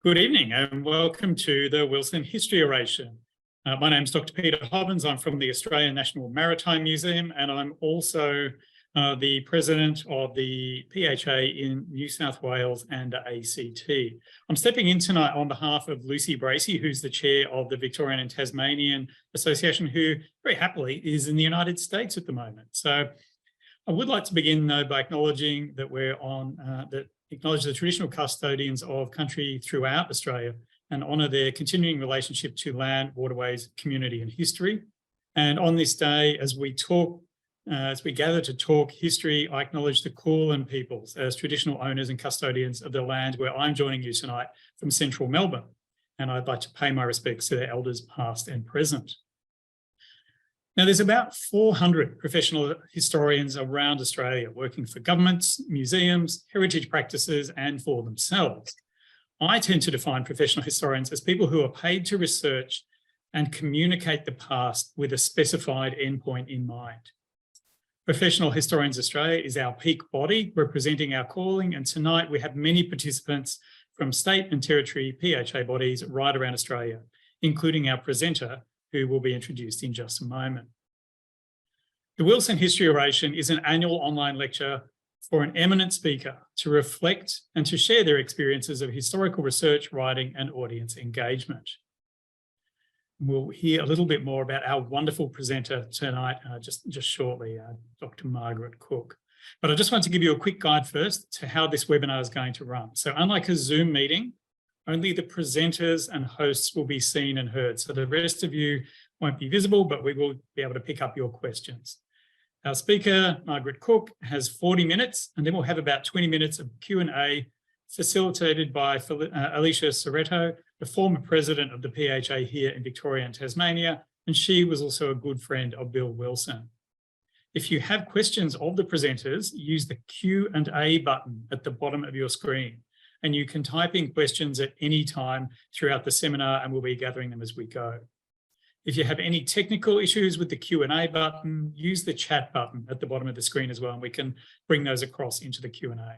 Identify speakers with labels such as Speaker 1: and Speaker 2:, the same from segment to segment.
Speaker 1: Good evening and welcome to the Wilson History Oration. My name is Dr. Peter Hobbins. I'm from the Australian National Maritime Museum and I'm also the president of the PHA in New South Wales and ACT. I'm stepping in tonight on behalf of Lucy Bracey, who's the chair of the Victorian and Tasmanian Association, who very happily is in the United States at the moment. So I would like to begin though by acknowledging that acknowledge the traditional custodians of country throughout Australia and honour their continuing relationship to land, waterways, community and history. And on this day, as we gather to talk history, I acknowledge the Kulin peoples as traditional owners and custodians of the land where I'm joining you tonight from central Melbourne. And I'd like to pay my respects to their elders past and present. Now, there's about 400 professional historians around Australia working for governments, museums, heritage practices, and for themselves. I tend to define professional historians as people who are paid to research and communicate the past with a specified endpoint in mind. Professional Historians Australia is our peak body representing our calling, and tonight we have many participants from state and territory PHA bodies right around Australia, including our presenter, who will be introduced in just a moment. The Wilson History Oration is an annual online lecture for an eminent speaker to reflect and to share their experiences of historical research, writing, and audience engagement. We'll hear a little bit more about our wonderful presenter tonight just shortly, Dr. Margaret Cook. But I just want to give you a quick guide first to how this webinar is going to run. So unlike a Zoom meeting, only the presenters and hosts will be seen and heard. So the rest of you won't be visible, but we will be able to pick up your questions. Our speaker, Margaret Cook, has 40 minutes, and then we'll have about 20 minutes of Q&A facilitated by Alicia Soretto, the former president of the PHA here in Victoria and Tasmania, and she was also a good friend of Bill Wilson. If you have questions of the presenters, use the Q&A button at the bottom of your screen. And you can type in questions at any time throughout the seminar and we'll be gathering them as we go. If you have any technical issues with the Q&A button, use the chat button at the bottom of the screen as well, and we can bring those across into the Q&A.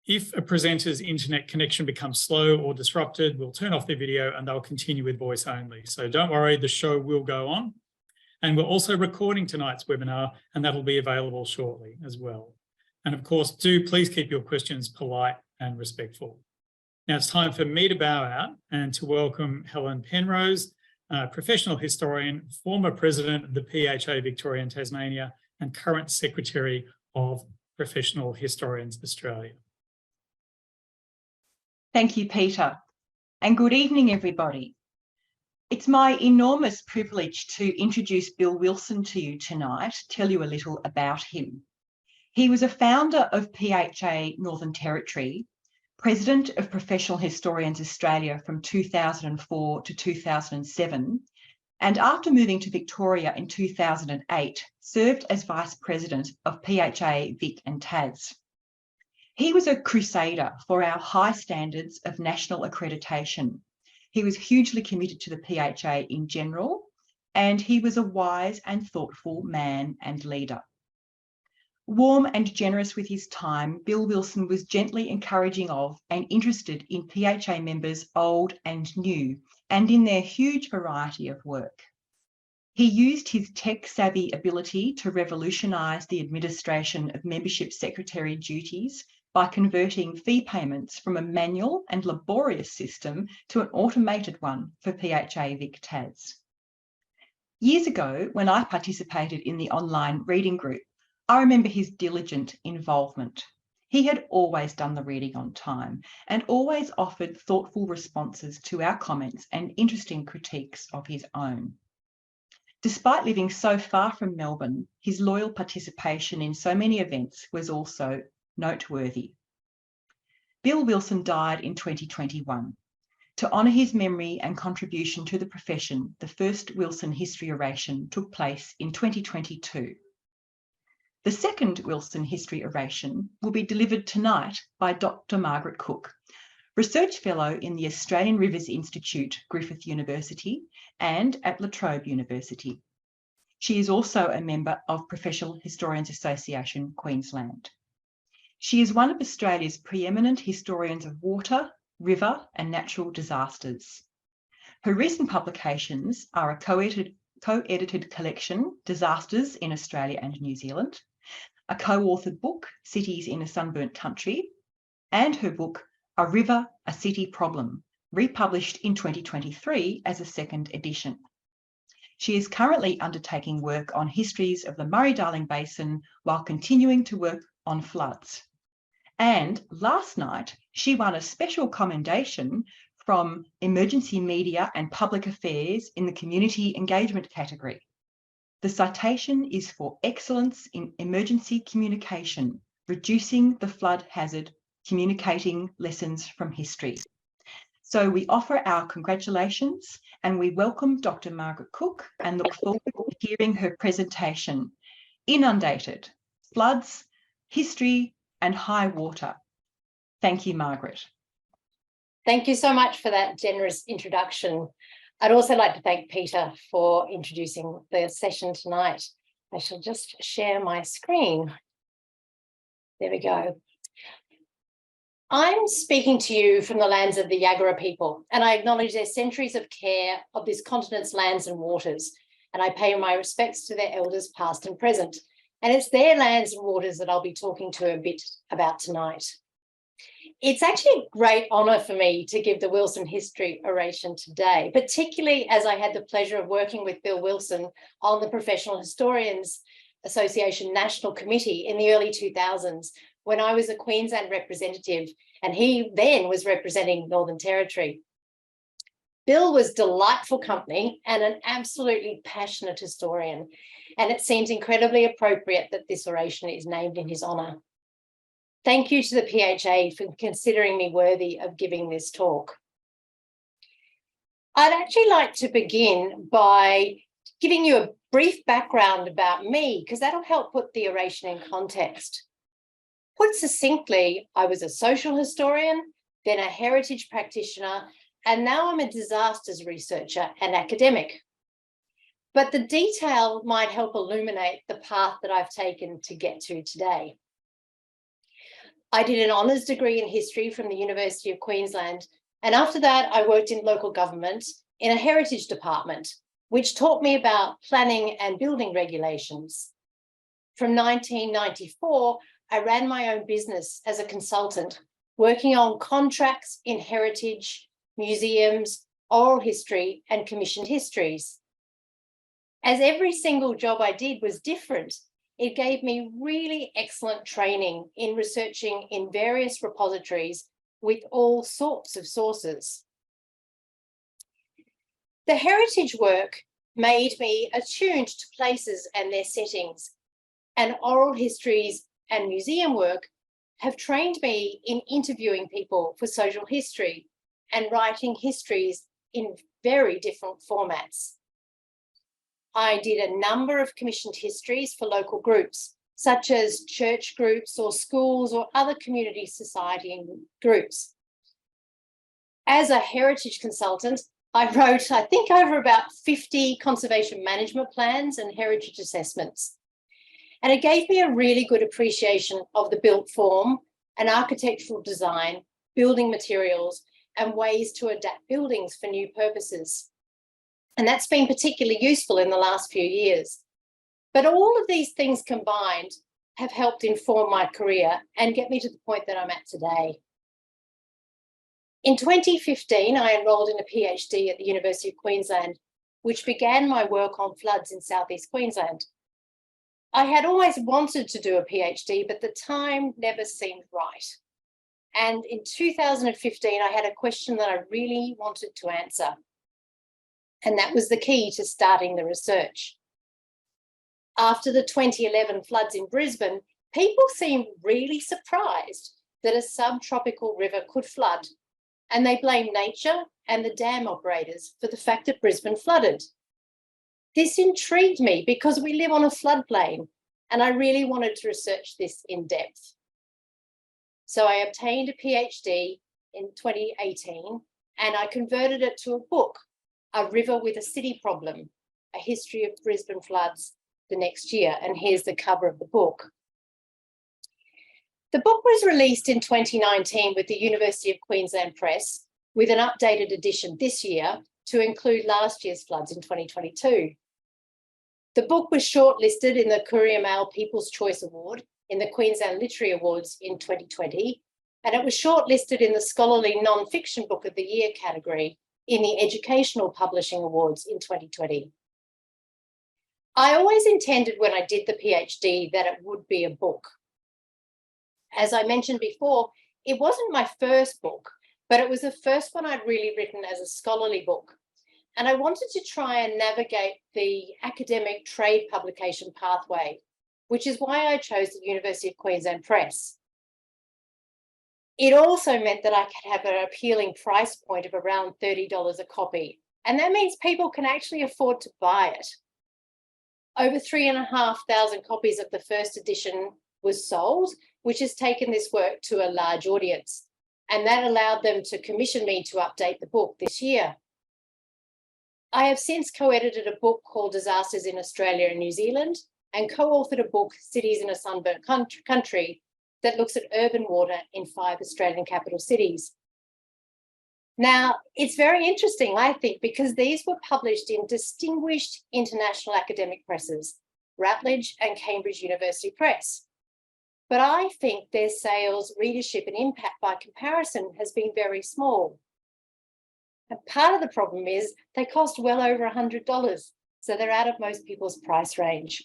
Speaker 1: If a presenter's internet connection becomes slow or disrupted, we'll turn off their video and they'll continue with voice only. So don't worry, the show will go on. And we're also recording tonight's webinar and that'll be available shortly as well. And of course, do please keep your questions polite and respectful. Now it's time for me to bow out and to welcome Helen Penrose, professional historian, former president of the PHA Victoria and Tasmania, and current secretary of Professional Historians Australia.
Speaker 2: Thank you, Peter, and good evening, everybody. It's my enormous privilege to introduce Bill Wilson to you tonight, tell you a little about him. He was a founder of PHA Northern Territory, president of Professional Historians Australia from 2004 to 2007, and after moving to Victoria in 2008, served as vice president of PHA Vic and Tas. He was a crusader for our high standards of national accreditation. He was hugely committed to the PHA in general, and he was a wise and thoughtful man and leader. Warm and generous with his time, Bill Wilson was gently encouraging of and interested in PHA members old and new, and in their huge variety of work. He used his tech-savvy ability to revolutionise the administration of membership secretary duties by converting fee payments from a manual and laborious system to an automated one for PHA Vic Tas. Years ago, when I participated in the online reading group, I remember his diligent involvement. He had always done the reading on time and always offered thoughtful responses to our comments and interesting critiques of his own. Despite living so far from Melbourne, his loyal participation in so many events was also noteworthy. Bill Wilson died in 2021. To honour his memory and contribution to the profession, the first Wilson History Oration took place in 2022. The second Wilson History Oration will be delivered tonight by Dr. Margaret Cook, Research Fellow in the Australian Rivers Institute, Griffith University, and at La Trobe University. She is also a member of Professional Historians Association Queensland. She is one of Australia's preeminent historians of water, river and natural disasters. Her recent publications are a co-edited collection, Disasters in Australia and New Zealand, a co-authored book, Cities in a Sunburnt Country, and her book, A River, a City Problem, republished in 2023 as a second edition. She is currently undertaking work on histories of the Murray-Darling Basin while continuing to work on floods. And last night, she won a special commendation from Emergency Media and Public Affairs in the Community Engagement category. The citation is for excellence in emergency communication, reducing the flood hazard, communicating lessons from history. So we offer our congratulations and we welcome Dr. Margaret Cook and look forward to hearing her presentation, Inundated, Floods, History and High Water. Thank you, Margaret.
Speaker 3: Thank you so much for that generous introduction. I'd also like to thank Peter for introducing the session tonight. I shall just share my screen. There we go. I'm speaking to you from the lands of the Yagara people, and I acknowledge their centuries of care of this continent's lands and waters, and I pay my respects to their elders past and present. And it's their lands and waters that I'll be talking to a bit about tonight. It's actually a great honour for me to give the Wilson History Oration today, particularly as I had the pleasure of working with Bill Wilson on the Professional Historians Association National Committee in the early 2000s, when I was a Queensland representative and he then was representing Northern Territory. Bill was delightful company and an absolutely passionate historian, and it seems incredibly appropriate that this oration is named in his honour. Thank you to the PHA for considering me worthy of giving this talk. I'd actually like to begin by giving you a brief background about me, because that'll help put the oration in context. Put succinctly, I was a social historian, then a heritage practitioner, and now I'm a disasters researcher and academic. But the detail might help illuminate the path that I've taken to get to today. I did an honours degree in history from the University of Queensland, and after that I worked in local government in a heritage department, which taught me about planning and building regulations. From 1994, I ran my own business as a consultant, working on contracts in heritage, museums, oral history, and commissioned histories. As every single job I did was different, it gave me really excellent training in researching in various repositories with all sorts of sources. The heritage work made me attuned to places and their settings, and oral histories and museum work have trained me in interviewing people for social history and writing histories in very different formats. I did a number of commissioned histories for local groups, such as church groups or schools or other community society groups. As a heritage consultant, I wrote, I think, over about 50 conservation management plans and heritage assessments. And it gave me a really good appreciation of the built form and architectural design, building materials, and ways to adapt buildings for new purposes. And that's been particularly useful in the last few years. But all of these things combined have helped inform my career and get me to the point that I'm at today. In 2015, I enrolled in a PhD at the University of Queensland, which began my work on floods in southeast Queensland. I had always wanted to do a PhD, but the time never seemed right. And in 2015, I had a question that I really wanted to answer. And that was the key to starting the research. After the 2011 floods in Brisbane, people seemed really surprised that a subtropical river could flood, and they blamed nature and the dam operators for the fact that Brisbane flooded. This intrigued me because we live on a floodplain, and I really wanted to research this in depth. So I obtained a PhD in 2018, and I converted it to a book, A River with a City Problem, A History of Brisbane Floods, the next year. And here's the cover of the book. The book was released in 2019 with the University of Queensland Press, with an updated edition this year to include last year's floods in 2022. The book was shortlisted in the Courier Mail People's Choice Award in the Queensland Literary Awards in 2020, and it was shortlisted in the Scholarly Non-Fiction Book of the Year category in the Educational Publishing Awards in 2020. I always intended when I did the PhD that it would be a book. As I mentioned before, it wasn't my first book, but it was the first one I'd really written as a scholarly book. And I wanted to try and navigate the academic trade publication pathway, which is why I chose the University of Queensland Press. It also meant that I could have an appealing price point of around $30 a copy. And that means people can actually afford to buy it. Over 3,500 copies of the first edition was sold, which has taken this work to a large audience. And that allowed them to commission me to update the book this year. I have since co-edited a book called Disasters in Australia and New Zealand and co-authored a book, Cities in a Sunburnt Country, that looks at urban water in 5 Australian capital cities. Now, it's very interesting, I think, because these were published in distinguished international academic presses, Routledge and Cambridge University Press. But I think their sales, readership and impact by comparison has been very small. And part of the problem is they cost well over $100, so they're out of most people's price range.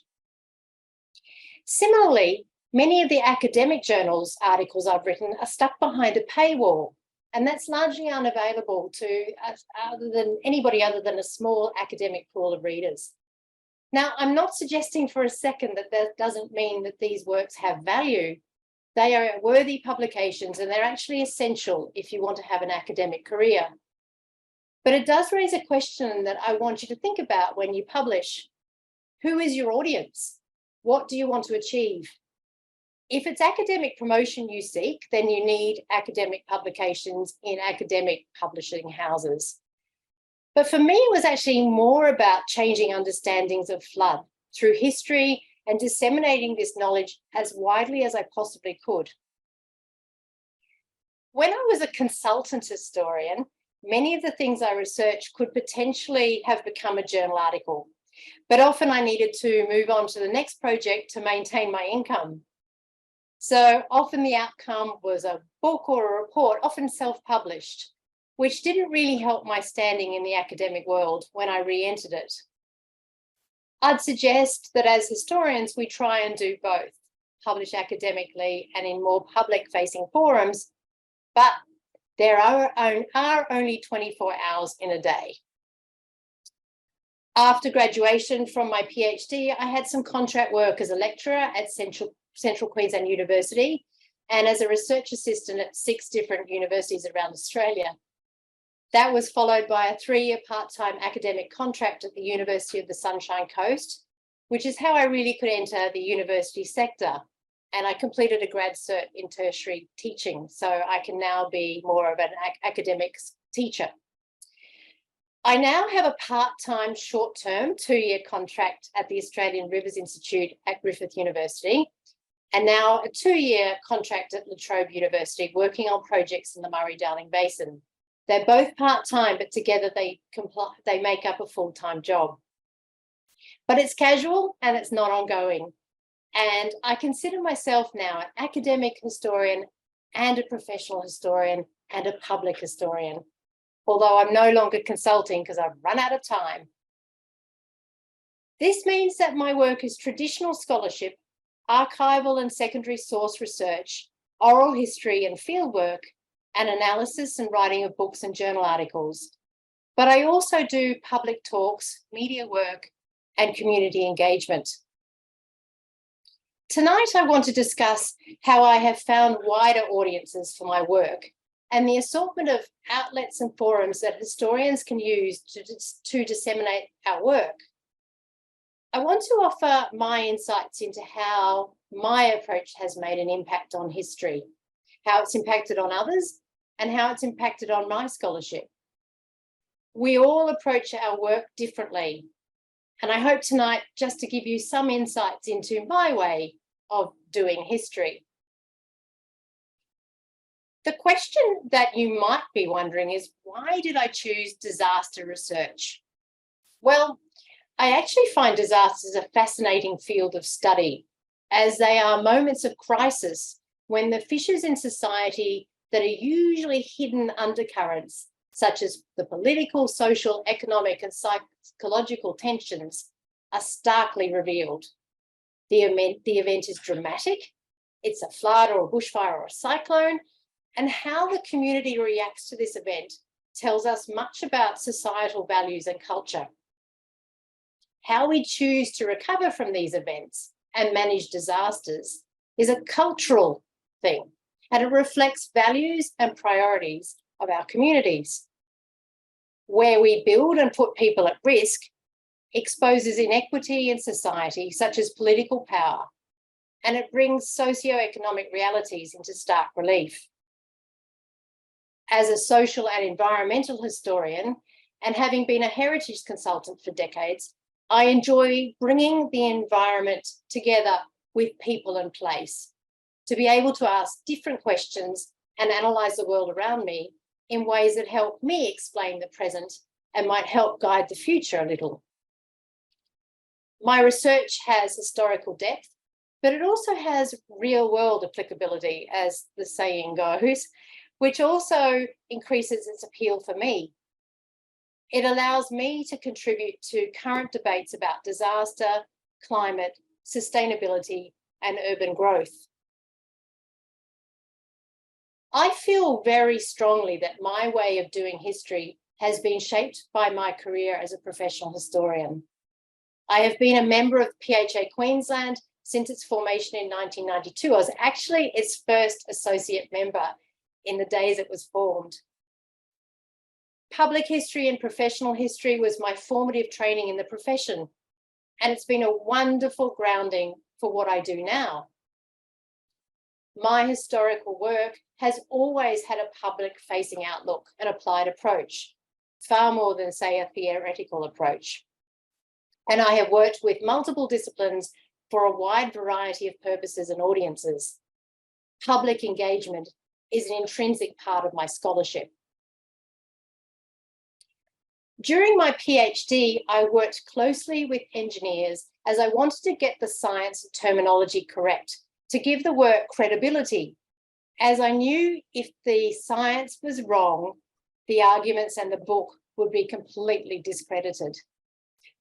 Speaker 3: Similarly, many of the academic journals articles I've written are stuck behind a paywall, and that's largely unavailable to anybody other than a small academic pool of readers. Now, I'm not suggesting for a second that that doesn't mean that these works have value. They are worthy publications and they're actually essential if you want to have an academic career. But it does raise a question that I want you to think about when you publish. Who is your audience? What do you want to achieve? If it's academic promotion you seek, then you need academic publications in academic publishing houses. But for me, it was actually more about changing understandings of flood through history and disseminating this knowledge as widely as I possibly could. When I was a consultant historian, many of the things I researched could potentially have become a journal article, but often I needed to move on to the next project to maintain my income. So often the outcome was a book or a report, often self-published, which didn't really help my standing in the academic world when I re-entered it. I'd suggest that as historians, we try and do both, publish academically and in more public-facing forums, but there are only 24 hours in a day. After graduation from my PhD, I had some contract work as a lecturer at Central Queensland University and as a research assistant at 6 different universities around Australia. That was followed by a 3-year part-time academic contract at the University of the Sunshine Coast, which is how I really could enter the university sector. And I completed a grad cert in tertiary teaching, so I can now be more of an academic teacher. I now have a part-time, short-term, 2-year contract at the Australian Rivers Institute at Griffith University, and now a 2-year contract at La Trobe University, working on projects in the Murray-Darling Basin. They're both part-time, but together they make up a full-time job. But it's casual and it's not ongoing. And I consider myself now an academic historian and a professional historian and a public historian, although I'm no longer consulting because I've run out of time. This means that my work is traditional scholarship, archival and secondary source research, oral history and fieldwork, and analysis and writing of books and journal articles. But I also do public talks, media work, and community engagement. Tonight, I want to discuss how I have found wider audiences for my work and the assortment of outlets and forums that historians can use to disseminate our work. I want to offer my insights into how my approach has made an impact on history, how it's impacted on others, and how it's impacted on my scholarship. We all approach our work differently, and I hope tonight just to give you some insights into my way of doing history. The question that you might be wondering is, why did I choose disaster research? Well, I actually find disasters a fascinating field of study, as they are moments of crisis when the fissures in society that are usually hidden undercurrents, such as the political, social, economic, and psychological tensions, are starkly revealed. The event is dramatic. It's a flood or a bushfire or a cyclone, and how the community reacts to this event tells us much about societal values and culture. How we choose to recover from these events and manage disasters is a cultural thing, and it reflects values and priorities of our communities. Where we build and put people at risk exposes inequity in society, such as political power, and it brings socioeconomic realities into stark relief. As a social and environmental historian, and having been a heritage consultant for decades, I enjoy bringing the environment together with people and place, to be able to ask different questions and analyse the world around me in ways that help me explain the present and might help guide the future a little. My research has historical depth, but it also has real-world applicability, as the saying goes, which also increases its appeal for me. It allows me to contribute to current debates about disaster, climate, sustainability, and urban growth. I feel very strongly that my way of doing history has been shaped by my career as a professional historian. I have been a member of PHA Queensland since its formation in 1992. I was actually its first associate member in the days it was formed. Public history and professional history was my formative training in the profession, and it's been a wonderful grounding for what I do now. My historical work has always had a public-facing outlook and applied approach, far more than, say, a theoretical approach. And I have worked with multiple disciplines for a wide variety of purposes and audiences. Public engagement is an intrinsic part of my scholarship. During my PhD, I worked closely with engineers as I wanted to get the science and terminology correct, to give the work credibility, as I knew if the science was wrong, the arguments and the book would be completely discredited.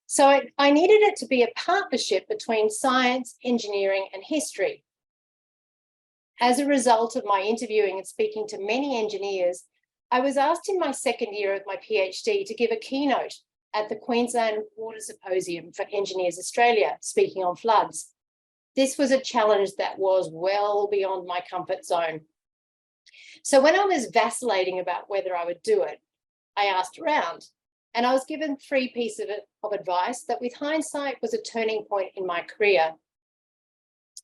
Speaker 3: So I needed it to be a partnership between science, engineering, and history. As a result of my interviewing and speaking to many engineers, I was asked in my second year of my PhD to give a keynote at the Queensland Water Symposium for Engineers Australia, speaking on floods. This was a challenge that was well beyond my comfort zone. So when I was vacillating about whether I would do it, I asked around, and I was given 3 pieces of advice that with hindsight was a turning point in my career.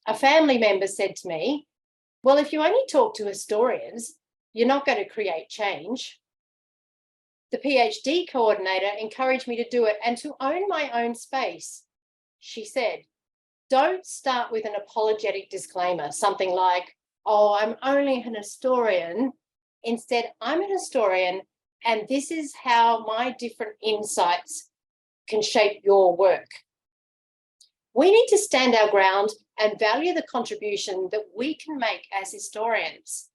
Speaker 3: A family member said to me, well, if you only talk to historians, you're not going to create change. The PhD coordinator encouraged me to do it and to own my own space. She said, don't start with an apologetic disclaimer, something like, oh, I'm only an historian. Instead, I'm an historian, and this is how my different insights can shape your work. We need to stand our ground and value the contribution that we can make as historians.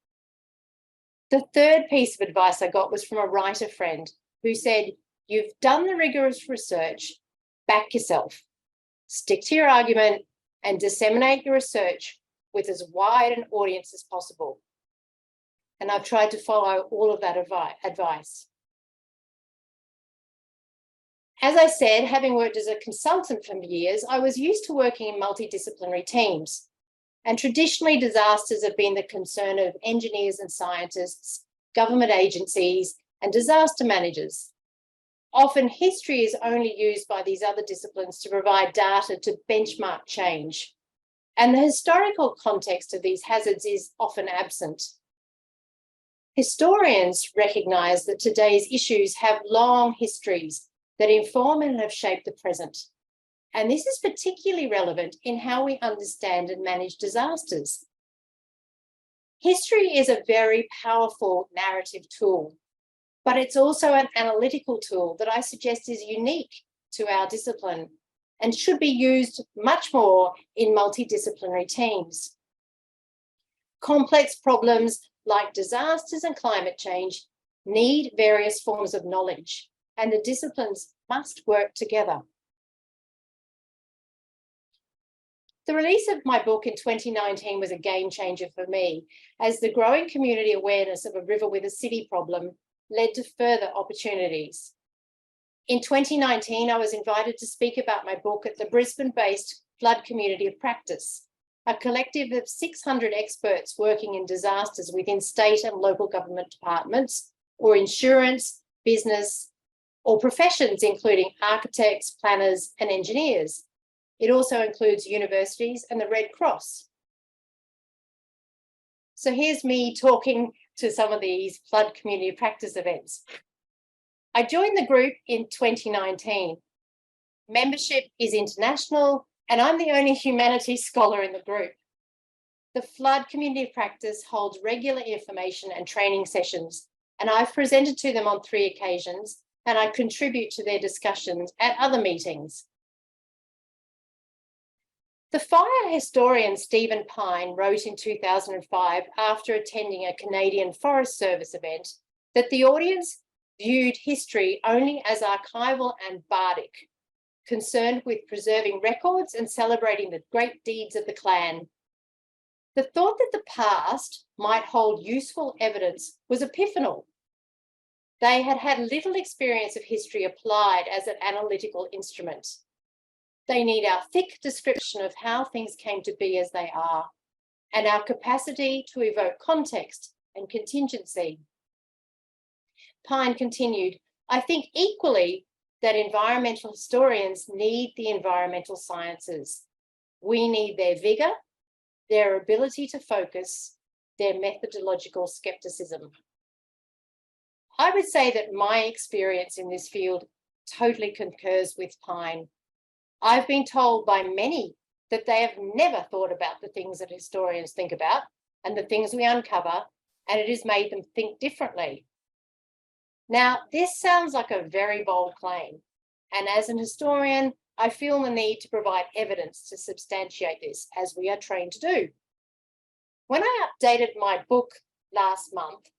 Speaker 3: The third piece of advice I got was from a writer friend who said, you've done the rigorous research, back yourself. Stick to your argument and disseminate your research with as wide an audience as possible. And I've tried to follow all of that advice. As I said, having worked as a consultant for years, I was used to working in multidisciplinary teams. And traditionally, disasters have been the concern of engineers and scientists, government agencies, and disaster managers. Often, history is only used by these other disciplines to provide data to benchmark change. And the historical context of these hazards is often absent. Historians recognise that today's issues have long histories that inform and have shaped the present. And this is particularly relevant in how we understand and manage disasters. History is a very powerful narrative tool, but it's also an analytical tool that I suggest is unique to our discipline and should be used much more in multidisciplinary teams. Complex problems like disasters and climate change need various forms of knowledge, and the disciplines must work together. The release of my book in 2019 was a game changer for me, as the growing community awareness of a river with a city problem led to further opportunities. In 2019, I was invited to speak about my book at the Brisbane-based Flood Community of Practice, a collective of 600 experts working in disasters within state and local government departments, or insurance, business, or professions, including architects, planners, and engineers. It also includes universities and the Red Cross. So here's me talking to some of these flood community practice events. I joined the group in 2019. Membership is international, and I'm the only humanities scholar in the group. The Flood Community of Practice holds regular information and training sessions, and I've presented to them on 3 occasions, and I contribute to their discussions at other meetings. The fire historian Stephen Pine wrote in 2005, after attending a Canadian Forest Service event, that the audience viewed history only as archival and bardic, concerned with preserving records and celebrating the great deeds of the clan. The thought that the past might hold useful evidence was epiphanal. They had had little experience of history applied as an analytical instrument. They need our thick description of how things came to be as they are, and our capacity to evoke context and contingency. Pine continued, I think equally that environmental historians need the environmental sciences. We need their vigour, their ability to focus, their methodological skepticism. I would say that my experience in this field totally concurs with Pine. I've been told by many that they have never thought about the things that historians think about and the things we uncover, and it has made them think differently. Now, this sounds like a very bold claim, and as an historian, I feel the need to provide evidence to substantiate this, as we are trained to do. When I updated my book last month,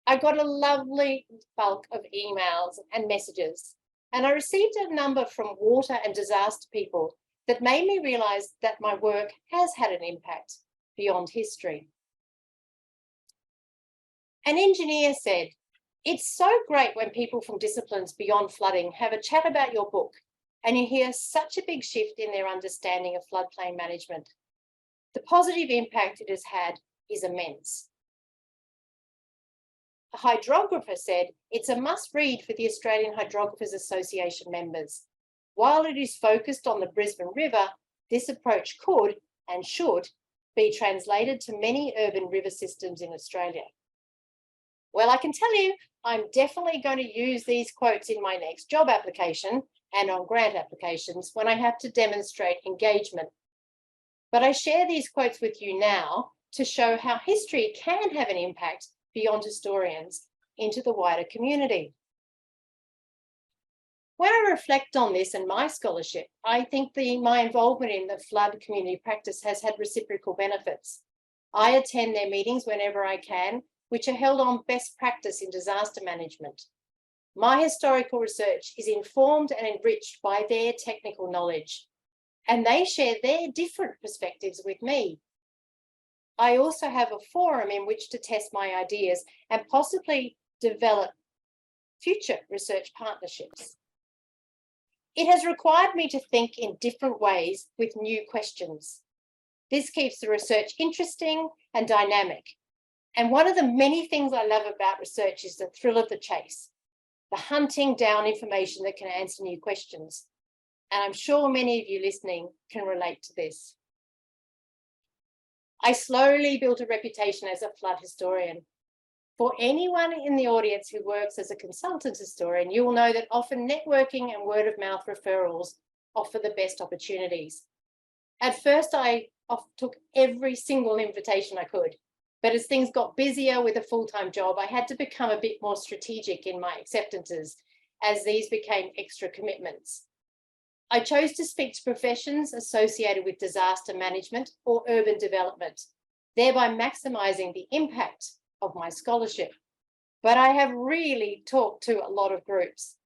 Speaker 3: I got a lovely bulk of emails and messages, and I received a number from water and disaster people that made me realise that my work has had an impact beyond history. An engineer said, it's so great when people from disciplines beyond flooding have a chat about your book and you hear such a big shift in their understanding of floodplain management. The positive impact it has had is immense. A hydrographer said, it's a must-read for the Australian Hydrographers Association members. While it is focused on the Brisbane River, this approach could and should be translated to many urban river systems in Australia. Well, I can tell you, I'm definitely going to use these quotes in my next job application and on grant applications when I have to demonstrate engagement. But I share these quotes with you now to show how history can have an impact beyond historians into the wider community. When I reflect on this and my scholarship, I think my involvement in the flood community practice has had reciprocal benefits. I attend their meetings whenever I can, which are held on best practice in disaster management. My historical research is informed and enriched by their technical knowledge, and they share their different perspectives with me. I also have a forum in which to test my ideas and possibly develop future research partnerships. It has required me to think in different ways with new questions. This keeps the research interesting and dynamic. And one of the many things I love about research is the thrill of the chase, the hunting down information that can answer new questions. And I'm sure many of you listening can relate to this. I slowly built a reputation as a flood historian. For anyone in the audience who works as a consultant historian, you will know that often networking and word of mouth referrals offer the best opportunities. At first, I took every single invitation I could, But as things got busier with a full-time job, I had to become a bit more strategic in my acceptances as these became extra commitments. I chose to speak to professions associated with disaster management or urban development, thereby maximising the impact of my scholarship. But I have really talked to a lot of groups.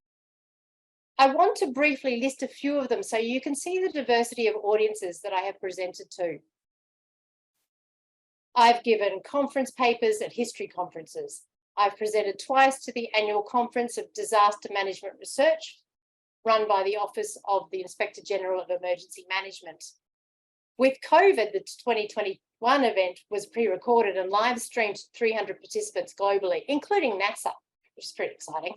Speaker 3: I want to briefly list a few of them so you can see the diversity of audiences that I have presented to. I've given conference papers at history conferences. I've presented twice to the annual Conference of Disaster Management Research, run by the Office of the Inspector General of Emergency Management. With COVID, the 2021 event was pre-recorded and live streamed to 300 participants globally, including NASA, which is pretty exciting.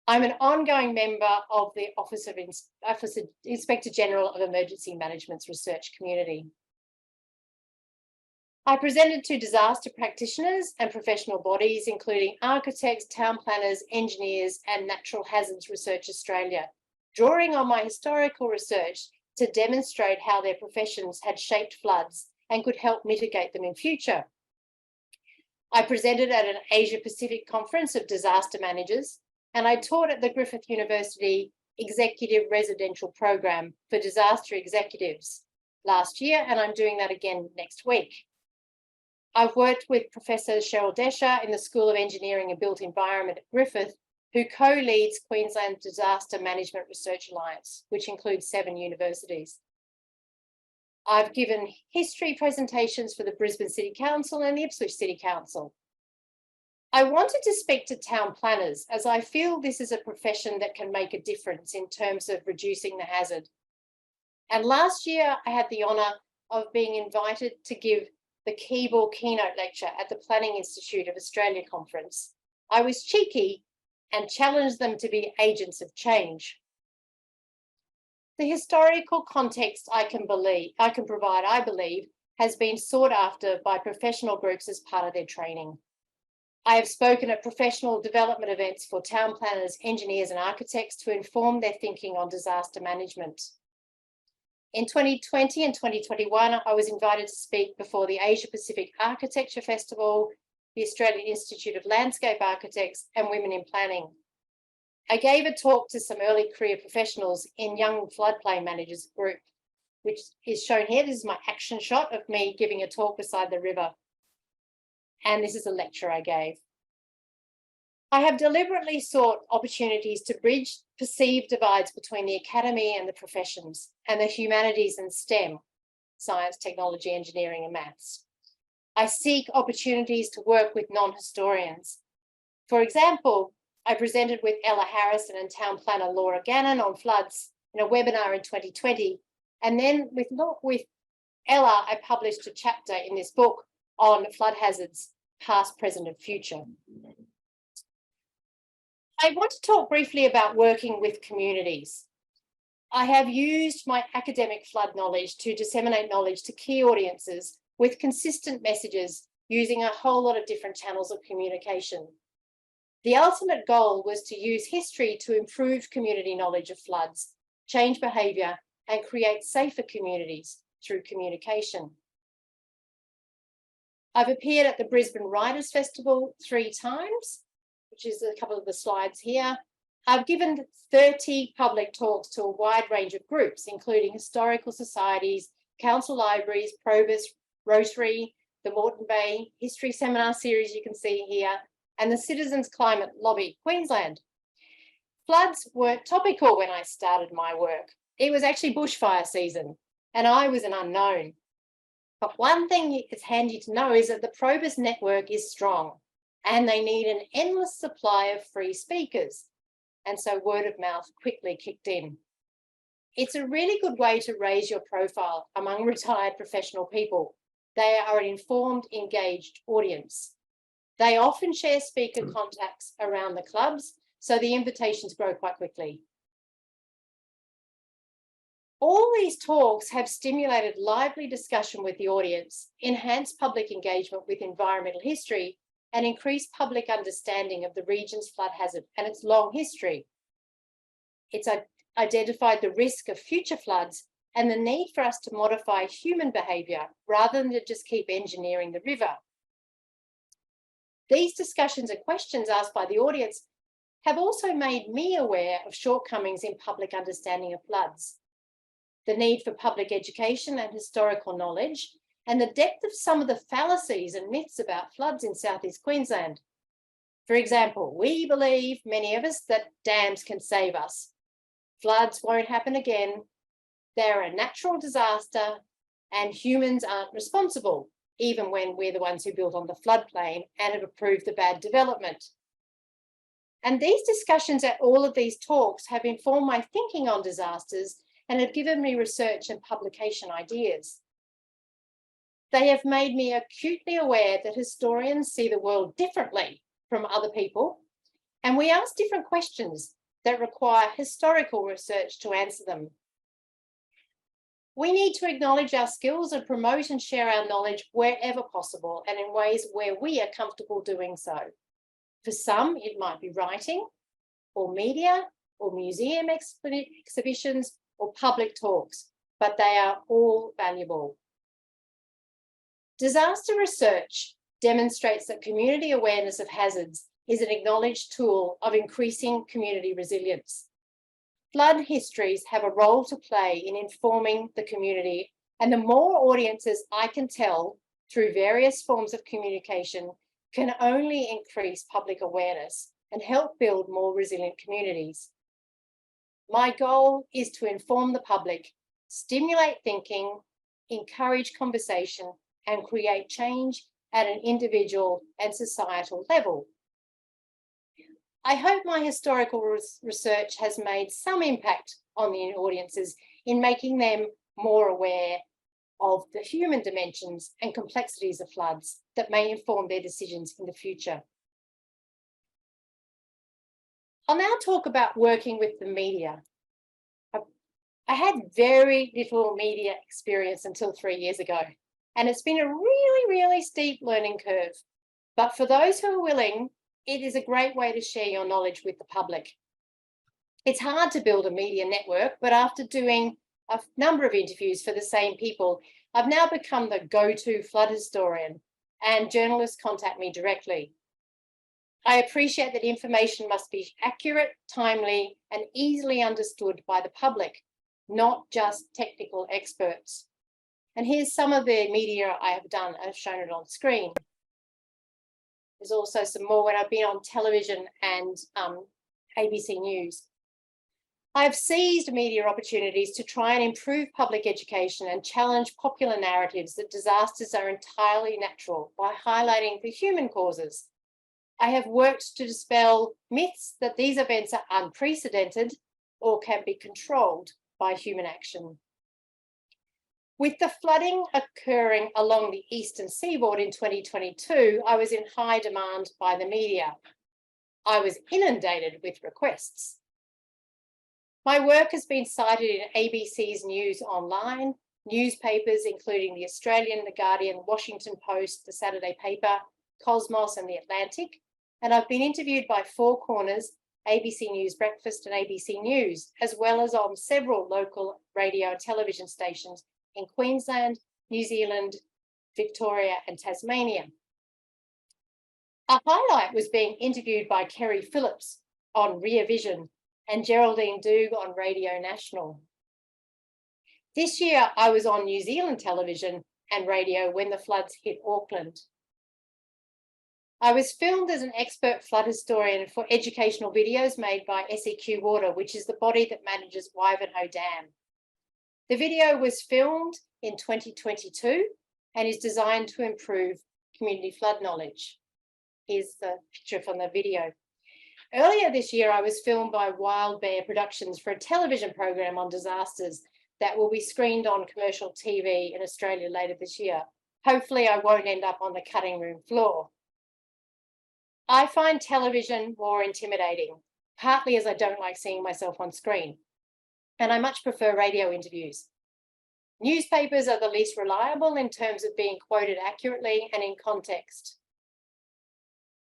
Speaker 3: I'm an ongoing member of the Office of Inspector General of Emergency Management's research community. I presented to disaster practitioners and professional bodies, including architects, town planners, engineers, and Natural Hazards Research Australia, drawing on my historical research to demonstrate how their professions had shaped floods and could help mitigate them in future. I presented at an Asia Pacific Conference of Disaster Managers, and I taught at the Griffith University Executive Residential Program for Disaster Executives last year, and I'm doing that again next week. I've worked with Professor Cheryl Desher in the School of Engineering and Built Environment at Griffith, who co-leads Queensland Disaster Management Research Alliance, which includes 7 universities. I've given history presentations for the Brisbane City Council and the Ipswich City Council. I wanted to speak to town planners as I feel this is a profession that can make a difference in terms of reducing the hazard. And last year, I had the honour of being invited to give the Keeble keynote lecture at the Planning Institute of Australia conference. I was cheeky and challenged them to be agents of change. The historical context I can provide, I believe, has been sought after by professional groups as part of their training. I have spoken at professional development events for town planners, engineers, and architects to inform their thinking on disaster management. In 2020 and 2021, I was invited to speak before the Asia Pacific Architecture Festival, the Australian Institute of Landscape Architects, and Women in Planning. I gave a talk to some early career professionals in Young Floodplain Managers group, which is shown here. This is my action shot of me giving a talk beside the river. And this is a lecture I gave. I have deliberately sought opportunities to bridge perceived divides between the academy and the professions and the humanities and STEM, science, technology, engineering, and maths. I seek opportunities to work with non-historians. For example, I presented with Ella Harrison and town planner Laura Gannon on floods in a webinar in 2020. And then with Ella, I published a chapter in this book on flood hazards, past, present, and future. I want to talk briefly about working with communities. I have used my academic flood knowledge to disseminate knowledge to key audiences with consistent messages using a whole lot of different channels of communication. The ultimate goal was to use history to improve community knowledge of floods, change behaviour, and create safer communities through communication. I've appeared at the Brisbane Writers' Festival 3 times, which is a couple of the slides here. I've given 30 public talks to a wide range of groups, including historical societies, council libraries, Probus, Rotary, the Moreton Bay History Seminar Series you can see here, and the Citizens Climate Lobby, Queensland. Floods weren't topical when I started my work. It was actually bushfire season, and I was an unknown. But one thing it's handy to know is that the Probus network is strong, and they need an endless supply of free speakers. And so word of mouth quickly kicked in. It's a really good way to raise your profile among retired professional people. They are an informed, engaged audience. They often share speaker contacts around the clubs, so the invitations grow quite quickly. All these talks have stimulated lively discussion with the audience, enhanced public engagement with environmental history, and increased public understanding of the region's flood hazard and its long history. It's identified the risk of future floods and the need for us to modify human behaviour rather than to just keep engineering the river. These discussions and questions asked by the audience have also made me aware of shortcomings in public understanding of floods, the need for public education and historical knowledge, and the depth of some of the fallacies and myths about floods in Southeast Queensland. For example, we believe, many of us, that dams can save us. Floods won't happen again. They're a natural disaster and humans aren't responsible, even when we're the ones who built on the floodplain and have approved the bad development. And these discussions at all of these talks have informed my thinking on disasters and have given me research and publication ideas. They have made me acutely aware that historians see the world differently from other people, and we ask different questions that require historical research to answer them. We need to acknowledge our skills and promote and share our knowledge wherever possible and in ways where we are comfortable doing so. For some, it might be writing, or media, or museum exhibitions, or public talks, but they are all valuable. Disaster research demonstrates that community awareness of hazards is an acknowledged tool of increasing community resilience. Flood histories have a role to play in informing the community, and the more audiences I can tell through various forms of communication can only increase public awareness and help build more resilient communities. My goal is to inform the public, stimulate thinking, encourage conversation, and create change at an individual and societal level. I hope my historical research has made some impact on the audiences in making them more aware of the human dimensions and complexities of floods that may inform their decisions in the future. I'll now talk about working with the media. I had very little media experience until 3 years ago, and it's been a really steep learning curve. But for those who are willing, it is a great way to share your knowledge with the public. It's hard to build a media network, but after doing a number of interviews for the same people, I've now become the go-to flood historian, and journalists contact me directly. I appreciate that information must be accurate, timely, and easily understood by the public, not just technical experts. And here's some of the media I have done. I've shown it on screen. There's also some more when I've been on television and ABC News. I've seized media opportunities to try and improve public education and challenge popular narratives that disasters are entirely natural by highlighting the human causes. I have worked to dispel myths that these events are unprecedented or can be controlled by human action. With the flooding occurring along the eastern seaboard in 2022, I was in high demand by the media. I was inundated with requests. My work has been cited in ABC's News Online, newspapers including The Australian, The Guardian, Washington Post, The Saturday Paper, Cosmos and The Atlantic, and I've been interviewed by Four Corners, ABC News Breakfast and ABC News, as well as on several local radio and television stations in Queensland, New Zealand, Victoria and Tasmania. A highlight was being interviewed by Kerry Phillips on Rear Vision and Geraldine Doog on Radio National. This year I was on New Zealand television and radio when the floods hit Auckland. I was filmed as an expert flood historian for educational videos made by SEQ Water, which is the body that manages Wivenhoe Dam. The video was filmed in 2022 and is designed to improve community flood knowledge. Here's the picture from the video. Earlier this year, I was filmed by Wild Bear Productions for a television program on disasters that will be screened on commercial TV in Australia later this year. Hopefully, I won't end up on the cutting room floor. I find television more intimidating, partly as I don't like seeing myself on screen, and I much prefer radio interviews. Newspapers are the least reliable in terms of being quoted accurately and in context.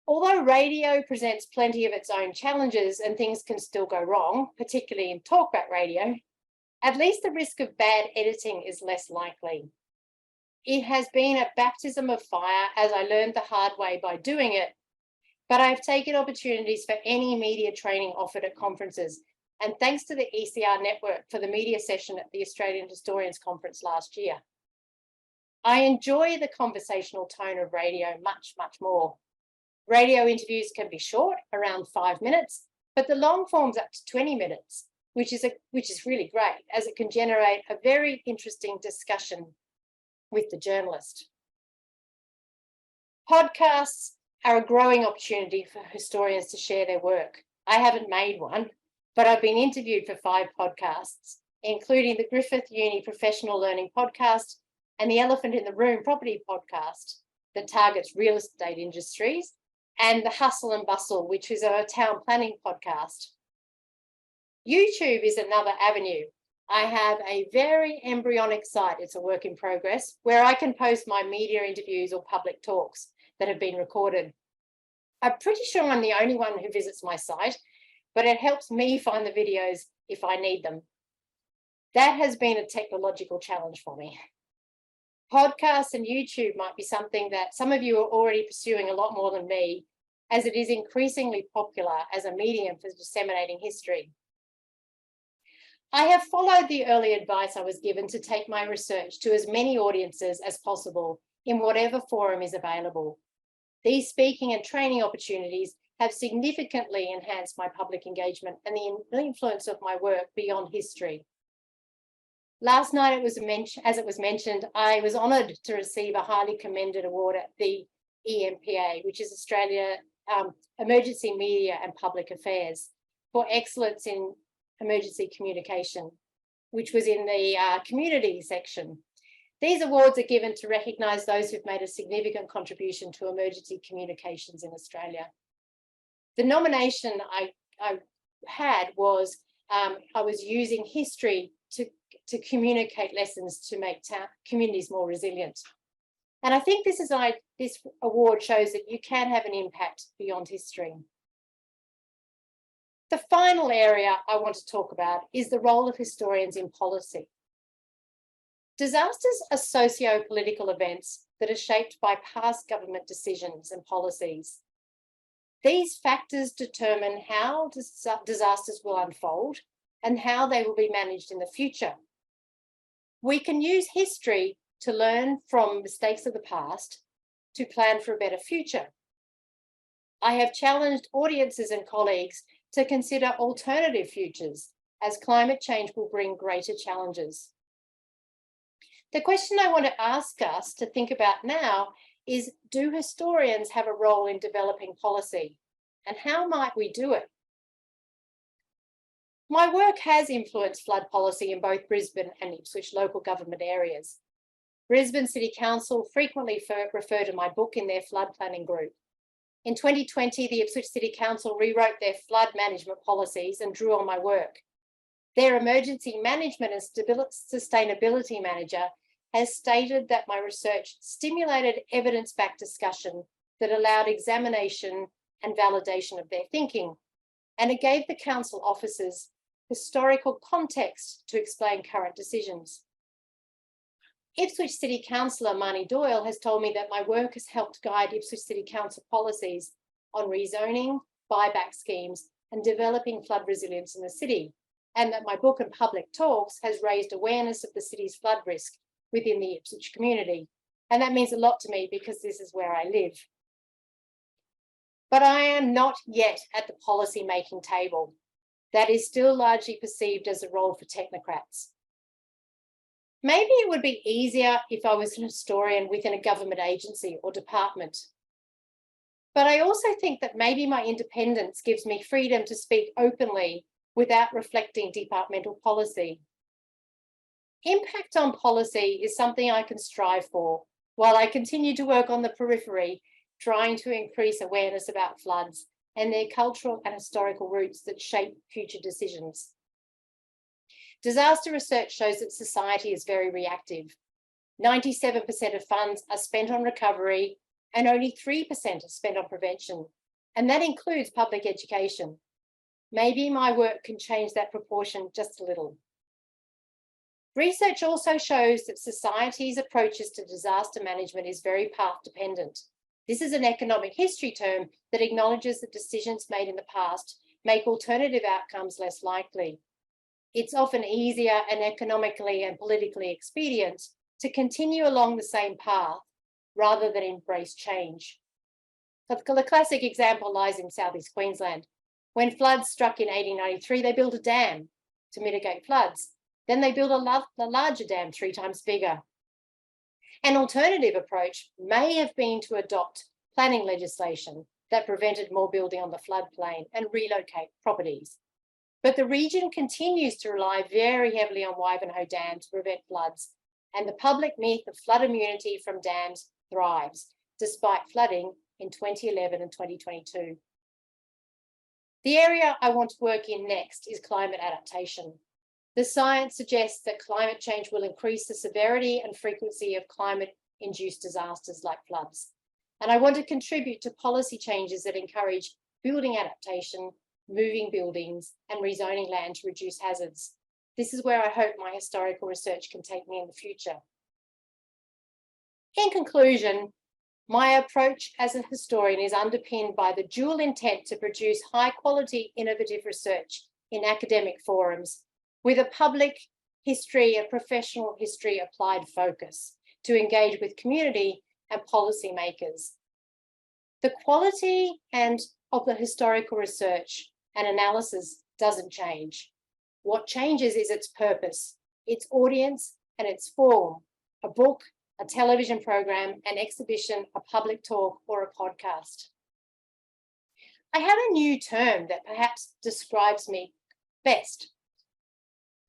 Speaker 3: Although radio presents plenty of its own challenges and things can still go wrong, particularly in talkback radio, at least the risk of bad editing is less likely. It has been a baptism of fire as I learned the hard way by doing it, but I've taken opportunities for any media training offered at conferences, and thanks to the ECR network for the media session at the Australian Historians Conference last year. I enjoy the conversational tone of radio much, much more. Radio interviews can be short, around 5 minutes, but the long form's up to 20 minutes, which is really great, as it can generate a very interesting discussion with the journalist. Podcasts are a growing opportunity for historians to share their work. I haven't made one, but I've been interviewed for 5 podcasts, including the Griffith Uni Professional Learning Podcast and the Elephant in the Room Property Podcast that targets real estate industries, and the Hustle and Bustle, which is a town planning podcast. YouTube is another avenue. I have a very embryonic site, it's a work in progress, where I can post my media interviews or public talks that have been recorded. I'm pretty sure I'm the only one who visits my site, but it helps me find the videos if I need them. That has been a technological challenge for me. Podcasts and YouTube might be something that some of you are already pursuing a lot more than me, as it is increasingly popular as a medium for disseminating history. I have followed the early advice I was given to take my research to as many audiences as possible in whatever forum is available. These speaking and training opportunities have significantly enhanced my public engagement and the influence of my work beyond history. Last night, as it was mentioned, I was honoured to receive a highly commended award at the EMPA, which is Australia Emergency Media and Public Affairs, for excellence in emergency communication, which was in the community section. These awards are given to recognise those who've made a significant contribution to emergency communications in Australia. The nomination I had was I was using history to communicate lessons to make communities more resilient. And I think this award shows that you can have an impact beyond history. The final area I want to talk about is the role of historians in policy. Disasters are socio-political events that are shaped by past government decisions and policies. These factors determine how disasters will unfold and how they will be managed in the future. We can use history to learn from mistakes of the past to plan for a better future. I have challenged audiences and colleagues to consider alternative futures, as climate change will bring greater challenges. The question I want to ask us to think about now is, do historians have a role in developing policy, and how might we do it? My work has influenced flood policy in both Brisbane and Ipswich local government areas. Brisbane City Council frequently refer to my book in their flood planning group. In 2020, the Ipswich City Council rewrote their flood management policies and drew on my work. Their emergency management and sustainability manager has stated that my research stimulated evidence-backed discussion that allowed examination and validation of their thinking, and it gave the council officers historical context to explain current decisions. Ipswich City Councillor Marnie Doyle has told me that my work has helped guide Ipswich City Council policies on rezoning, buyback schemes, and developing flood resilience in the city, and that my book and public talks has raised awareness of the city's flood risk within the Ipswich community. And that means a lot to me because this is where I live. But I am not yet at the policy-making table. That is still largely perceived as a role for technocrats. Maybe it would be easier if I was an historian within a government agency or department. But I also think that maybe my independence gives me freedom to speak openly without reflecting departmental policy. Impact on policy is something I can strive for while I continue to work on the periphery, trying to increase awareness about floods and their cultural and historical roots that shape future decisions. Disaster research shows that society is very reactive. 97% of funds are spent on recovery and only 3% are spent on prevention, and that includes public education. Maybe my work can change that proportion just a little. Research also shows that society's approaches to disaster management is very path dependent. This is an economic history term that acknowledges that decisions made in the past make alternative outcomes less likely. It's often easier and economically and politically expedient to continue along the same path rather than embrace change. The classic example lies in southeast Queensland. When floods struck in 1893, they built a dam to mitigate floods. Then they built a larger dam 3 times bigger. An alternative approach may have been to adopt planning legislation that prevented more building on the floodplain and relocate properties. But the region continues to rely very heavily on Wivenhoe Dam to prevent floods, and the public myth of flood immunity from dams thrives, despite flooding in 2011 and 2022. The area I want to work in next is climate adaptation. The science suggests that climate change will increase the severity and frequency of climate-induced disasters like floods. And I want to contribute to policy changes that encourage building adaptation, moving buildings, and rezoning land to reduce hazards. This is where I hope my historical research can take me in the future. In conclusion, my approach as a historian is underpinned by the dual intent to produce high-quality, innovative research in academic forums with a public history, a professional history applied focus to engage with community and policymakers. The quality of the historical research and analysis doesn't change. What changes is its purpose, its audience, and its form: a book, a television program, an exhibition, a public talk, or a podcast. I have a new term that perhaps describes me best,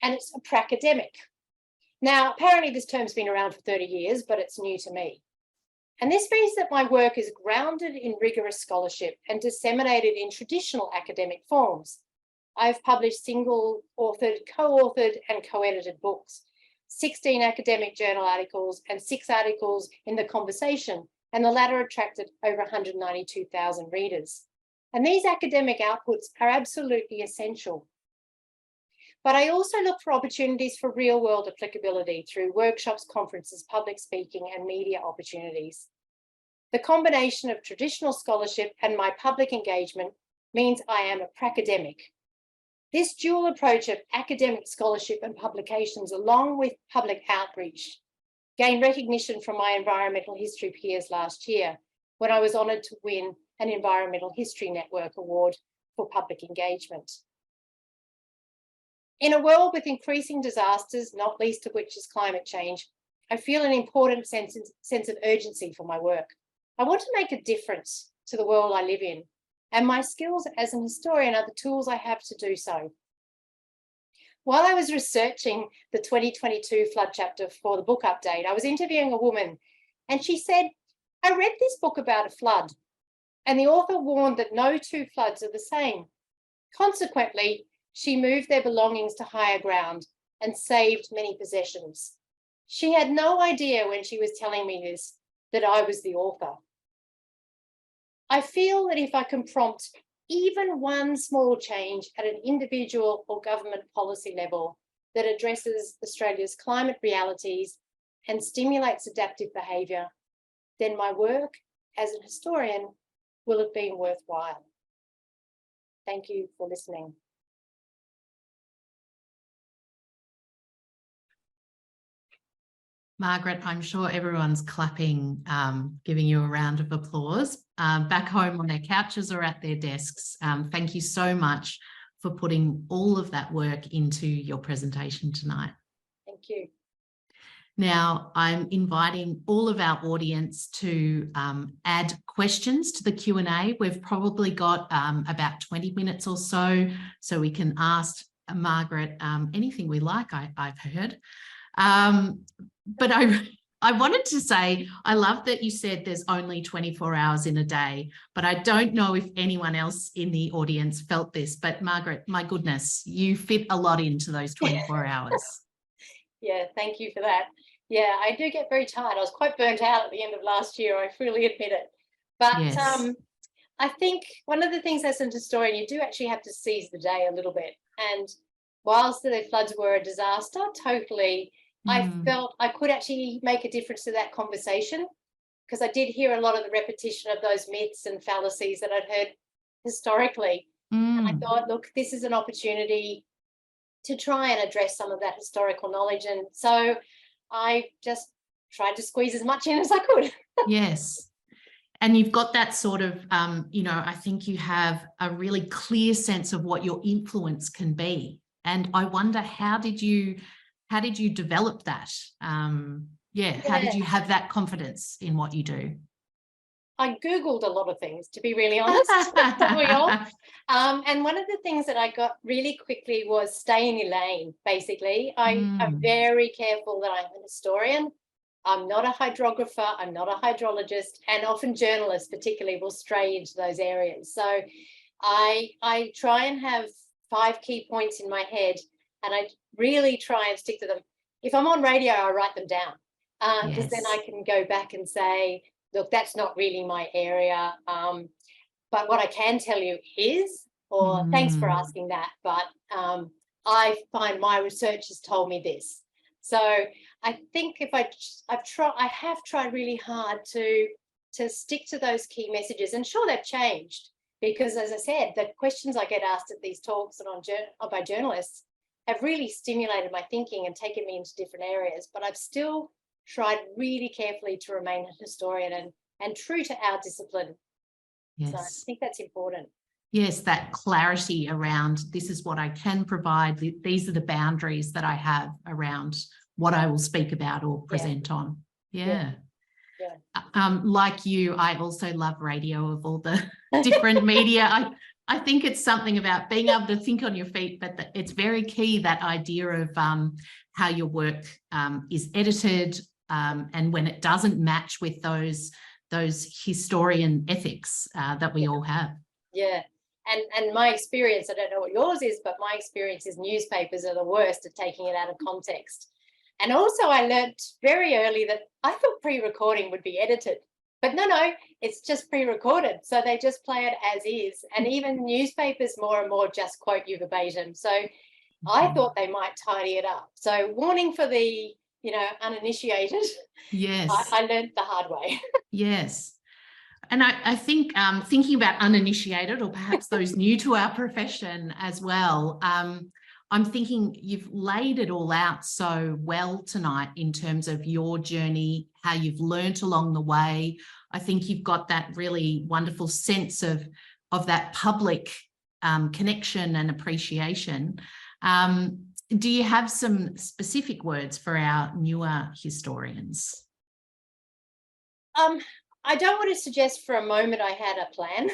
Speaker 3: and it's a pracademic. Now, apparently this term's been around for 30 years, but it's new to me. And this means that my work is grounded in rigorous scholarship and disseminated in traditional academic forms. I've published single-authored, co-authored, and co-edited books, 16 academic journal articles, and 6 articles in The Conversation, and the latter attracted over 192,000 readers. And these academic outputs are absolutely essential. But I also look for opportunities for real-world applicability through workshops, conferences, public speaking, and media opportunities. The combination of traditional scholarship and my public engagement means I am a pracademic. This dual approach of academic scholarship and publications, along with public outreach, gained recognition from my environmental history peers last year, when I was honoured to win an Environmental History Network Award for public engagement. In a world with increasing disasters, not least of which is climate change, I feel an important sense of urgency for my work. I want to make a difference to the world I live in, and my skills as an historian are the tools I have to do so. While I was researching the 2022 flood chapter for the book update, I was interviewing a woman, and she said, "I read this book about a flood, and the author warned that no 2 floods are the same. Consequently, she moved their belongings to higher ground and saved many possessions. She had no idea when she was telling me this that I was the author." I feel that if I can prompt even one small change at an individual or government policy level that addresses Australia's climate realities and stimulates adaptive behaviour, then my work as an historian will have been worthwhile. Thank you for listening.
Speaker 4: Margaret, I'm sure everyone's clapping, giving you a round of applause. Back home on their couches or at their desks, thank you so much for putting all of that work into your presentation tonight.
Speaker 3: Thank you.
Speaker 4: Now, I'm inviting all of our audience to add questions to the Q&A. We've probably got about 20 minutes or so we can ask Margaret anything we like, I've heard. But I wanted to say, I love that you said there's only 24 hours in a day, but I don't know if anyone else in the audience felt this, but Margaret, my goodness, you fit a lot into those 24 hours.
Speaker 3: Yeah, thank you for that. Yeah, I do get very tired. I was quite burnt out at the end of last year, I freely admit it. But
Speaker 4: Yes.
Speaker 3: I think one of the things as an historian, you do actually have to seize the day a little bit. And whilst the floods were a disaster, totally, I felt I could actually make a difference to that conversation, because I did hear a lot of the repetition of those myths and fallacies that I'd heard historically. And I thought, look, this is an opportunity to try and address some of that historical knowledge. And so I just tried to squeeze as much in as I could.
Speaker 4: Yes. And you've got that sort of, I think you have a really clear sense of what your influence can be. And I wonder, how did you develop that? How did you have that confidence in what you do?
Speaker 3: I Googled a lot of things, to be really honest. And one of the things that I got really quickly was stay in your lane, basically. I'm very careful that I'm an historian. I'm not a hydrographer, I'm not a hydrologist, and often journalists particularly will stray into those areas. So I try and have 5 key points in my head, and I really try and stick to them. If I'm on radio, I write them down, because then I can go back and say, look, that's not really my area. But what I can tell you is, or thanks for asking that, but I find my research has told me this. So I think if I have tried really hard to stick to those key messages, and sure, they've changed, because as I said, the questions I get asked at these talks and by journalists have really stimulated my thinking and taken me into different areas. But I've still tried really carefully to remain a historian and true to our discipline.
Speaker 4: Yes.
Speaker 3: So I think that's important.
Speaker 4: Yes, that clarity around, this is what I can provide. These are the boundaries that I have around what I will speak about or present on. Like you, I also love radio of all the different media. I think it's something about being able to think on your feet, but it's very key, that idea of how your work is edited, and when it doesn't match with those historian ethics that we all have.
Speaker 3: Yeah. And my experience, I don't know what yours is, but my experience is newspapers are the worst at taking it out of context. And also I learnt very early that I thought pre-recording would be edited, but no, it's just pre-recorded. So they just play it as is. And even newspapers more and more just quote you verbatim. So I thought they might tidy it up. So warning for the, uninitiated.
Speaker 4: Yes.
Speaker 3: I learnt the hard way.
Speaker 4: Yes. And I think thinking about uninitiated, or perhaps those new to our profession as well, I'm thinking you've laid it all out so well tonight in terms of your journey, how you've learnt along the way. I think you've got that really wonderful sense of that public connection and appreciation. Do you have some specific words for our newer historians?
Speaker 3: I don't want to suggest for a moment I had a plan,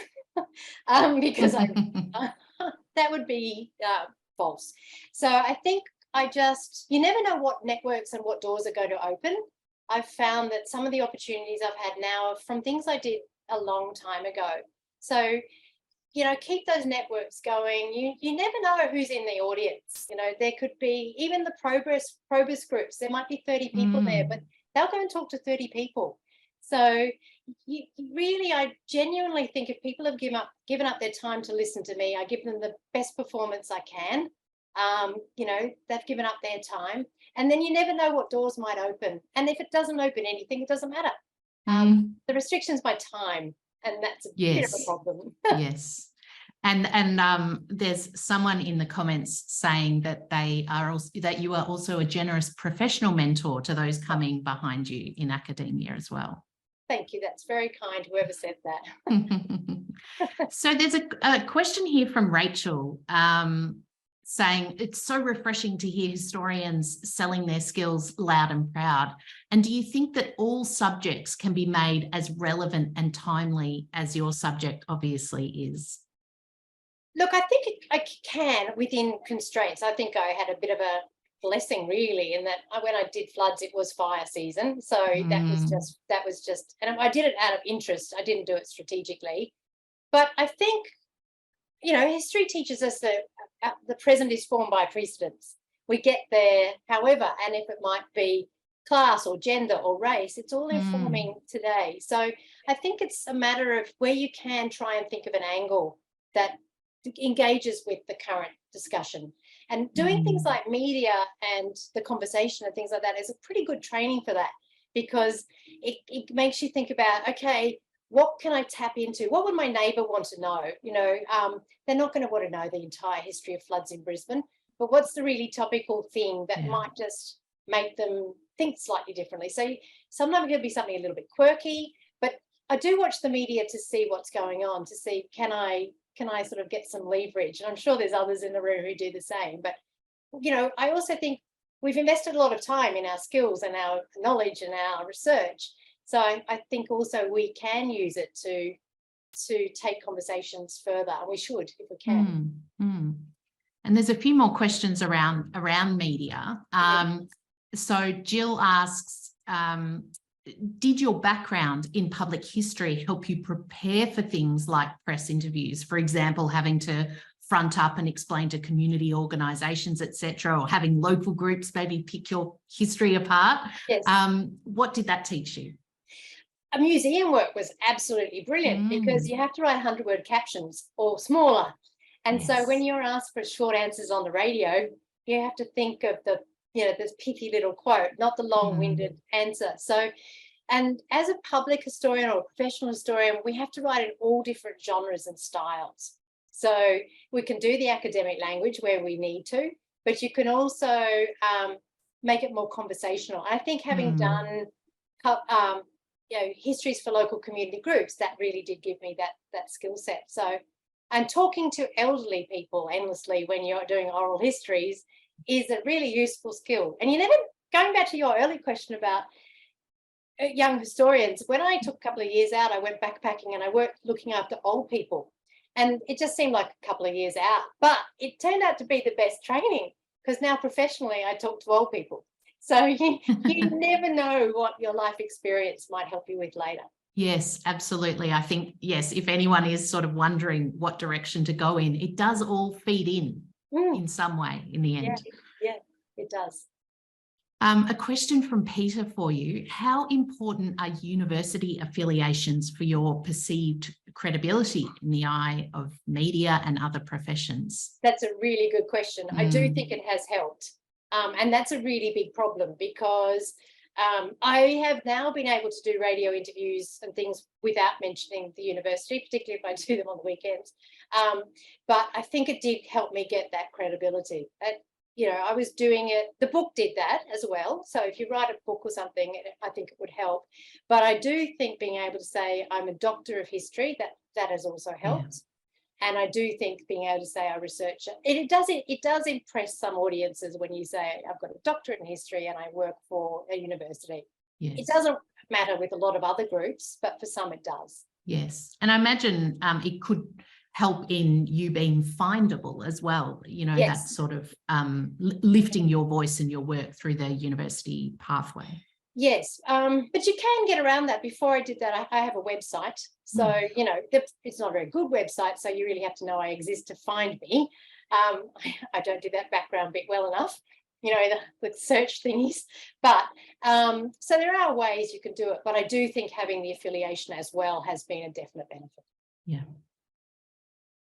Speaker 3: because that would be false. So I think you never know what networks and what doors are going to open. I've found that some of the opportunities I've had now are from things I did a long time ago. So, keep those networks going. You never know who's in the audience. There could be even the Probus groups. There might be 30 people there, but they'll go and talk to 30 people. So I genuinely think if people have given up their time to listen to me, I give them the best performance I can. They've given up their time, and then you never know what doors might open. And if it doesn't open anything, it doesn't matter. The restriction's by time, and that's a bit of a problem.
Speaker 4: Yes. And there's someone in the comments saying that that you are also a generous professional mentor to those coming behind you in academia as well.
Speaker 3: Thank you. That's very kind, whoever said that.
Speaker 4: So there's a question here from Rachel saying, it's so refreshing to hear historians selling their skills loud and proud. And do you think that all subjects can be made as relevant and timely as your subject obviously is?
Speaker 3: Look, I think I can within constraints. I think I had a bit of a blessing really in that when I did floods, it was fire season. So that was just, and I did it out of interest. I didn't do it strategically. But I think, history teaches us that the present is formed by precedents. We get there, however, and if it might be class or gender or race, it's all informing today. So I think it's a matter of where you can try and think of an angle that engages with the current discussion. And doing things like media and the conversation and things like that is a pretty good training for that, because it makes you think about, okay, what can I tap into? What would my neighbour want to know? You know, they're not going to want to know the entire history of floods in Brisbane, but what's the really topical thing that might just make them think slightly differently? So sometimes it could be something a little bit quirky, but I do watch the media to see what's going on, to see can I sort of get some leverage? And I'm sure there's others in the room who do the same. But, you know, I also think we've invested a lot of time in our skills and our knowledge and our research. So I think also we can use it to take conversations further, and we should if we can.
Speaker 4: And there's a few more questions around media. So Jill asks, did your background in public history help you prepare for things like press interviews? For example, having to front up and explain to community organisations, etc., or having local groups maybe pick your history apart?
Speaker 3: Yes.
Speaker 4: What did that teach you?
Speaker 3: A museum work was absolutely brilliant because you have to write 100-word captions or smaller. And so when you're asked for short answers on the radio, you have to think of the, you know, this pithy little quote, not the long-winded answer. So, and as a public historian or a professional historian, we have to write in all different genres and styles. So we can do the academic language where we need to, but you can also make it more conversational. I think having done you know, histories for local community groups, that really did give me that skill set. So, and talking to elderly people endlessly when you're doing oral histories is a really useful skill. And you never, going back to your early question about young historians, when I took a couple of years out, I went backpacking and I worked looking after old people. And it just seemed like a couple of years out, but it turned out to be the best training because now professionally I talk to old people. So you never know what your life experience might help you with later.
Speaker 4: Yes, absolutely. I think, yes, if anyone is sort of wondering what direction to go in, it does all feed in some way in the end.
Speaker 3: Yeah, it does.
Speaker 4: A question from Peter for you. How important are university affiliations for your perceived credibility in the eye of media and other professions?
Speaker 3: That's a really good question. I do think it has helped. And that's a really big problem because I have now been able to do radio interviews and things without mentioning the university, particularly if I do them on the weekends. But I think it did help me get that credibility. You know, I was doing it, the book did that as well. So if you write a book or something, I think it would help. But I do think being able to say I'm a doctor of history, that has also helped. And I do think being able to say I research it, it does impress some audiences when you say I've got a doctorate in history and I work for a university. Yes. It doesn't matter with a lot of other groups, but for some it does.
Speaker 4: Yes. And I imagine it could help in you being findable as well, you know, that sort of lifting your voice and your work through the university pathway.
Speaker 3: Yes, but you can get around that. Before I did that, I have a website. So, you know, it's not a very good website, so you really have to know I exist to find me. I don't do that background bit well enough, you know, the search thingies. But so there are ways you can do it, but I do think having the affiliation as well has been a definite benefit.
Speaker 4: Yeah.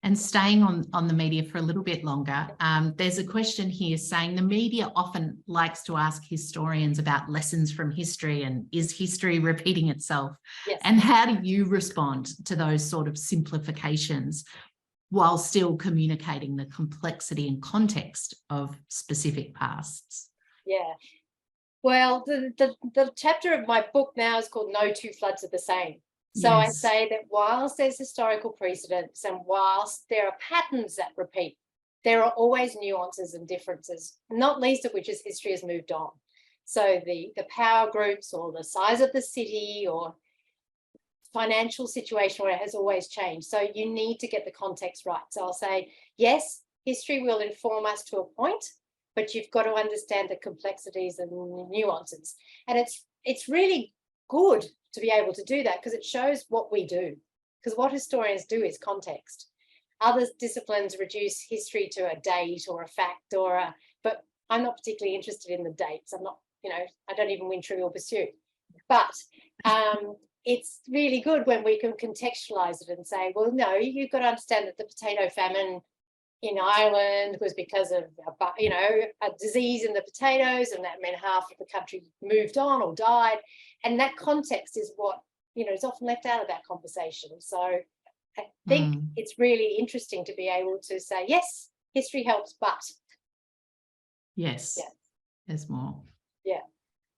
Speaker 4: And staying on the media for a little bit longer, there's a question here saying the media often likes to ask historians about lessons from history and is history repeating itself?
Speaker 3: Yes.
Speaker 4: And how do you respond to those sort of simplifications while still communicating the complexity and context of specific pasts?
Speaker 3: Yeah. Well, the chapter of my book now is called No Two Floods Are the Same. So I say that whilst there's historical precedents and whilst there are patterns that repeat, there are always nuances and differences, not least of which is history has moved on. So the power groups or the size of the city or financial situation where it has always changed. So you need to get the context right. So I'll say, yes, history will inform us to a point, but you've got to understand the complexities and nuances. And it's really good to be able to do that because it shows what we do. Because what historians do is context. Other disciplines reduce history to a date or a fact but I'm not particularly interested in the dates. I'm not, you know, I don't even win Trivial Pursuit. But it's really good when we can contextualize it and say, well, no, you've got to understand that the potato famine in Ireland was because of, you know, a disease in the potatoes, and that meant half of the country moved on or died. And that context is what, you know, is often left out of that conversation. So I think it's really interesting to be able to say, yes, history helps, but.
Speaker 4: Yes, there's more.
Speaker 3: Yeah,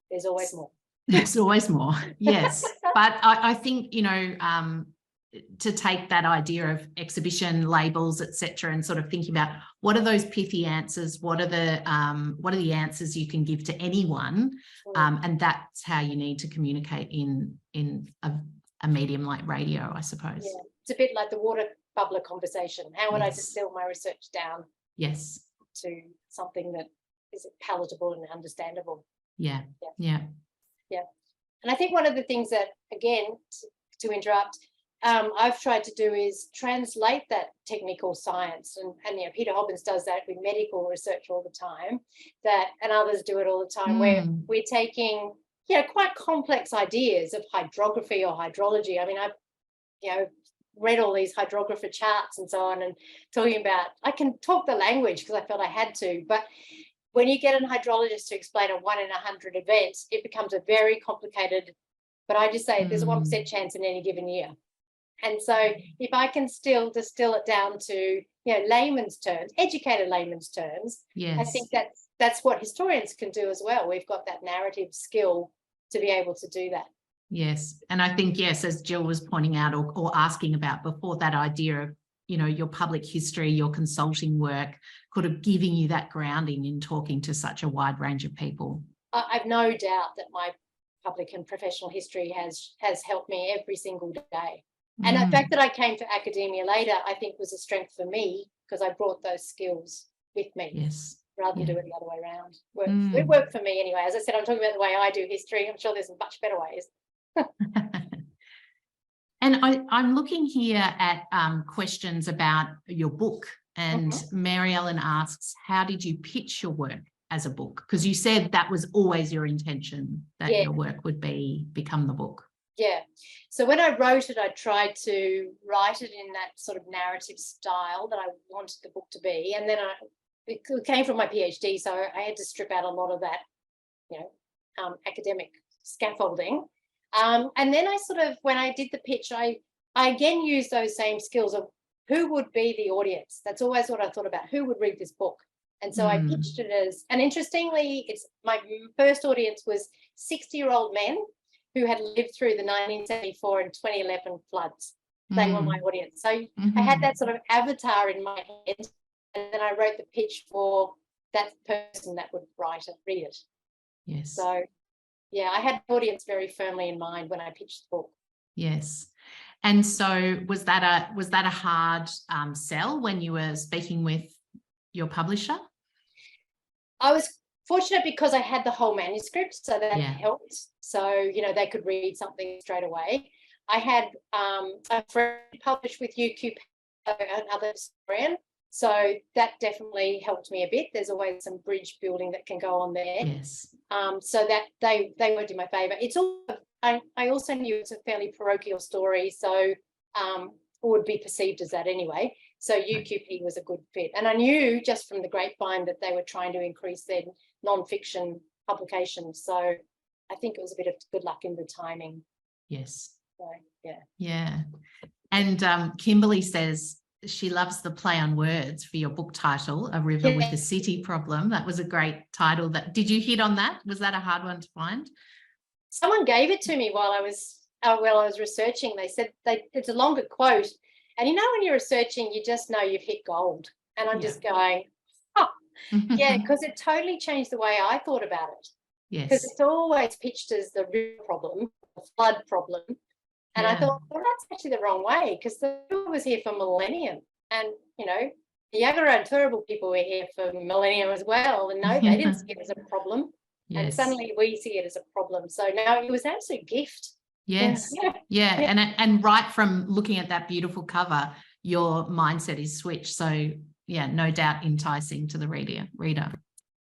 Speaker 3: there's always more.
Speaker 4: There's always more, yes. But I think, you know, to take that idea of exhibition labels, etc., and sort of thinking about what are those pithy answers, what are the answers you can give to anyone, and that's how you need to communicate in a medium like radio, I suppose.
Speaker 3: Yeah, it's a bit like the water bubbler conversation. How would I distill my research down?
Speaker 4: Yes.
Speaker 3: To something that is palatable and understandable.
Speaker 4: Yeah.
Speaker 3: And I think one of the things that, again, to interrupt, I've tried to do is translate that technical science, and you know, Peter Hobbins does that with medical research all the time, and others do it all the time, where we're taking, you know, quite complex ideas of hydrography or hydrology. I mean, I've, you know, read all these hydrographer charts and so on, and talking about, I can talk the language because I felt I had to, but when you get a hydrologist to explain a 1 in 100 event, it becomes a very complicated, but I just say there's a 1% chance in any given year. And so if I can still distill it down to, you know, layman's terms, educated layman's terms, I think that's what historians can do as well. We've got that narrative skill to be able to do that.
Speaker 4: Yes. And I think, yes, as Jill was pointing out or asking about before, that idea of, you know, your public history, your consulting work could have given you that grounding in talking to such a wide range of people.
Speaker 3: I've no doubt that my public and professional history has helped me every single day. And the fact that I came to academia later, I think was a strength for me, because I brought those skills with me.
Speaker 4: Yes.
Speaker 3: Rather than do it the other way around. It worked for me anyway. As I said, I'm talking about the way I do history. I'm sure there's much better ways.
Speaker 4: And I'm looking here at questions about your book, and Mary Ellen asks, how did you pitch your work as a book? Because you said that was always your intention, that your work would become the book.
Speaker 3: Yeah. So when I wrote it, I tried to write it in that sort of narrative style that I wanted the book to be. And then it came from my PhD, so I had to strip out a lot of that, you know, academic scaffolding. And then I sort of, when I did the pitch, I again used those same skills of who would be the audience. That's always what I thought about, who would read this book. And so I pitched it as, and interestingly, my first audience was 60-year-old men who had lived through the 1974 and 2011 floods. They were my audience. So I had that sort of avatar in my head, and then I wrote the pitch for that person that would read it.
Speaker 4: Yes.
Speaker 3: So yeah, I had the audience very firmly in mind when I pitched the book.
Speaker 4: Yes. And so was that a hard sell when you were speaking with your publisher?
Speaker 3: I was fortunate because I had the whole manuscript, so that helped. So, you know, they could read something straight away. I had a friend published with UQ, another historian, so that definitely helped me a bit. There's always some bridge building that can go on there.
Speaker 4: Yes.
Speaker 3: So that they worked in my favour. It's all. I also knew it's a fairly parochial story, so would be perceived as that anyway. So UQP was a good fit, and I knew just from the grapevine that they were trying to increase their non-fiction publications. So I think it was a bit of good luck in the timing.
Speaker 4: Yes.
Speaker 3: So, yeah.
Speaker 4: Yeah. And Kimberly says she loves the play on words for your book title, A River with a City Problem. That was a great title. Did you hit on that? Was that a hard one to find?
Speaker 3: Someone gave it to me while I was researching. They said it's a longer quote, and you know when you're researching, you just know you've hit gold. And I'm just going, oh, yeah, because it totally changed the way I thought about it.
Speaker 4: Yes.
Speaker 3: Because it's always pitched as the river problem, the flood problem. And I thought, well, that's actually the wrong way, because the river was here for millennium. And, you know, the Yagara and Turrbal people were here for millennium as well. And no, they didn't see it as a problem. Yes. And suddenly we see it as a problem. So now it was an absolute gift.
Speaker 4: Yes. Yeah. And right from looking at that beautiful cover, your mindset is switched. So yeah, no doubt enticing to the reader.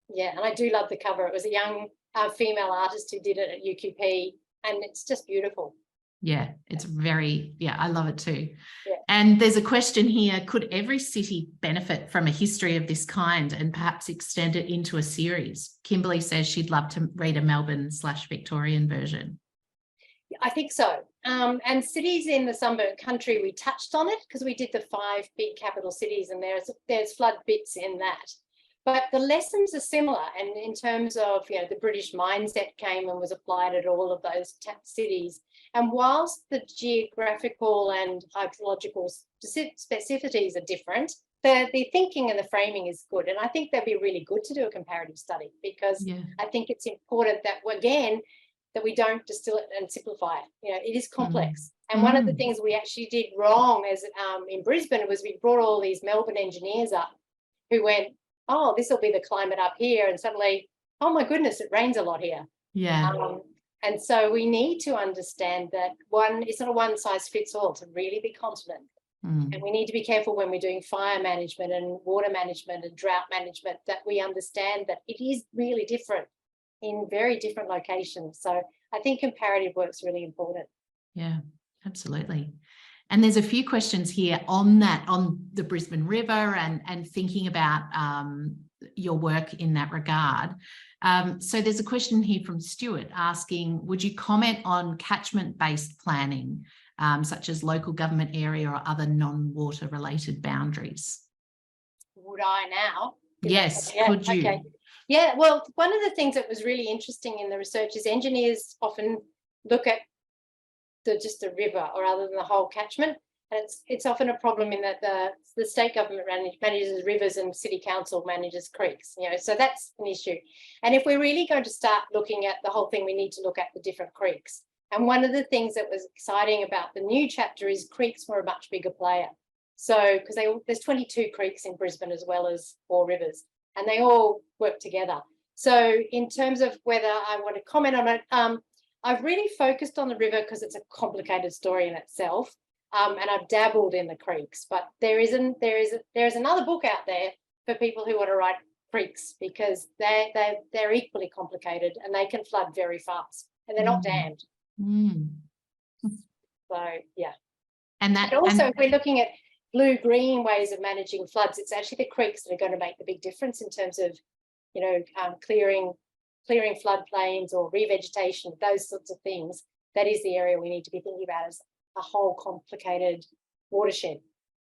Speaker 3: Yeah, and I do love the cover. It was a young female artist who did it at UQP, and it's just beautiful.
Speaker 4: Yeah, it's very, I love it too.
Speaker 3: Yeah.
Speaker 4: And there's a question here, could every city benefit from a history of this kind and perhaps extend it into a series? Kimberly says she'd love to read a Melbourne/Victorian version.
Speaker 3: I think so. And cities in the Sunburnt country, we touched on it because we did the 5 big capital cities, and there's flood bits in that. But the lessons are similar, and in terms of, you know, the British mindset came and was applied at all of those cities. And whilst the geographical and hydrological specificities are different, the thinking and the framing is good. And I think that'd be really good to do a comparative study, because I think it's important that, again, that we don't distill it and simplify it. You know, it is complex. And one of the things we actually did wrong as in Brisbane was we brought all these Melbourne engineers up who went, oh, this will be the climate up here. And suddenly, oh my goodness, it rains a lot here.
Speaker 4: Yeah.
Speaker 3: And so we need to understand that it's not a one size fits all to really be confident. And we need to be careful when we're doing fire management and water management and drought management, that we understand that it is really different in very different locations. So I think comparative work's really important.
Speaker 4: Yeah, absolutely. And there's a few questions here on the Brisbane River and thinking about your work in that regard. So there's a question here from Stuart asking, would you comment on catchment-based planning, such as local government area or other non-water related boundaries?
Speaker 3: Would I now?
Speaker 4: Yes,
Speaker 3: yeah,
Speaker 4: could you?
Speaker 3: Okay. Yeah, well, one of the things that was really interesting in the research is engineers often look at just the river or other than the whole catchment. And it's often a problem in that the state government manages rivers and city council manages creeks, you know, so that's an issue. And if we're really going to start looking at the whole thing, we need to look at the different creeks. And one of the things that was exciting about the new chapter is creeks were a much bigger player. So, because there's 22 creeks in Brisbane as well as 4 rivers, and they all work together. So in terms of whether I want to comment on it, I've really focused on the river because it's a complicated story in itself, and I've dabbled in the creeks. But there is another book out there for people who want to write creeks, because they're equally complicated and they can flood very fast, and they're not dammed. So yeah, and also if we're looking at blue-green ways of managing floods, it's actually the creeks that are going to make the big difference in terms of, you know, clearing floodplains or revegetation, those sorts of things. That is the area we need to be thinking about as a whole complicated watershed.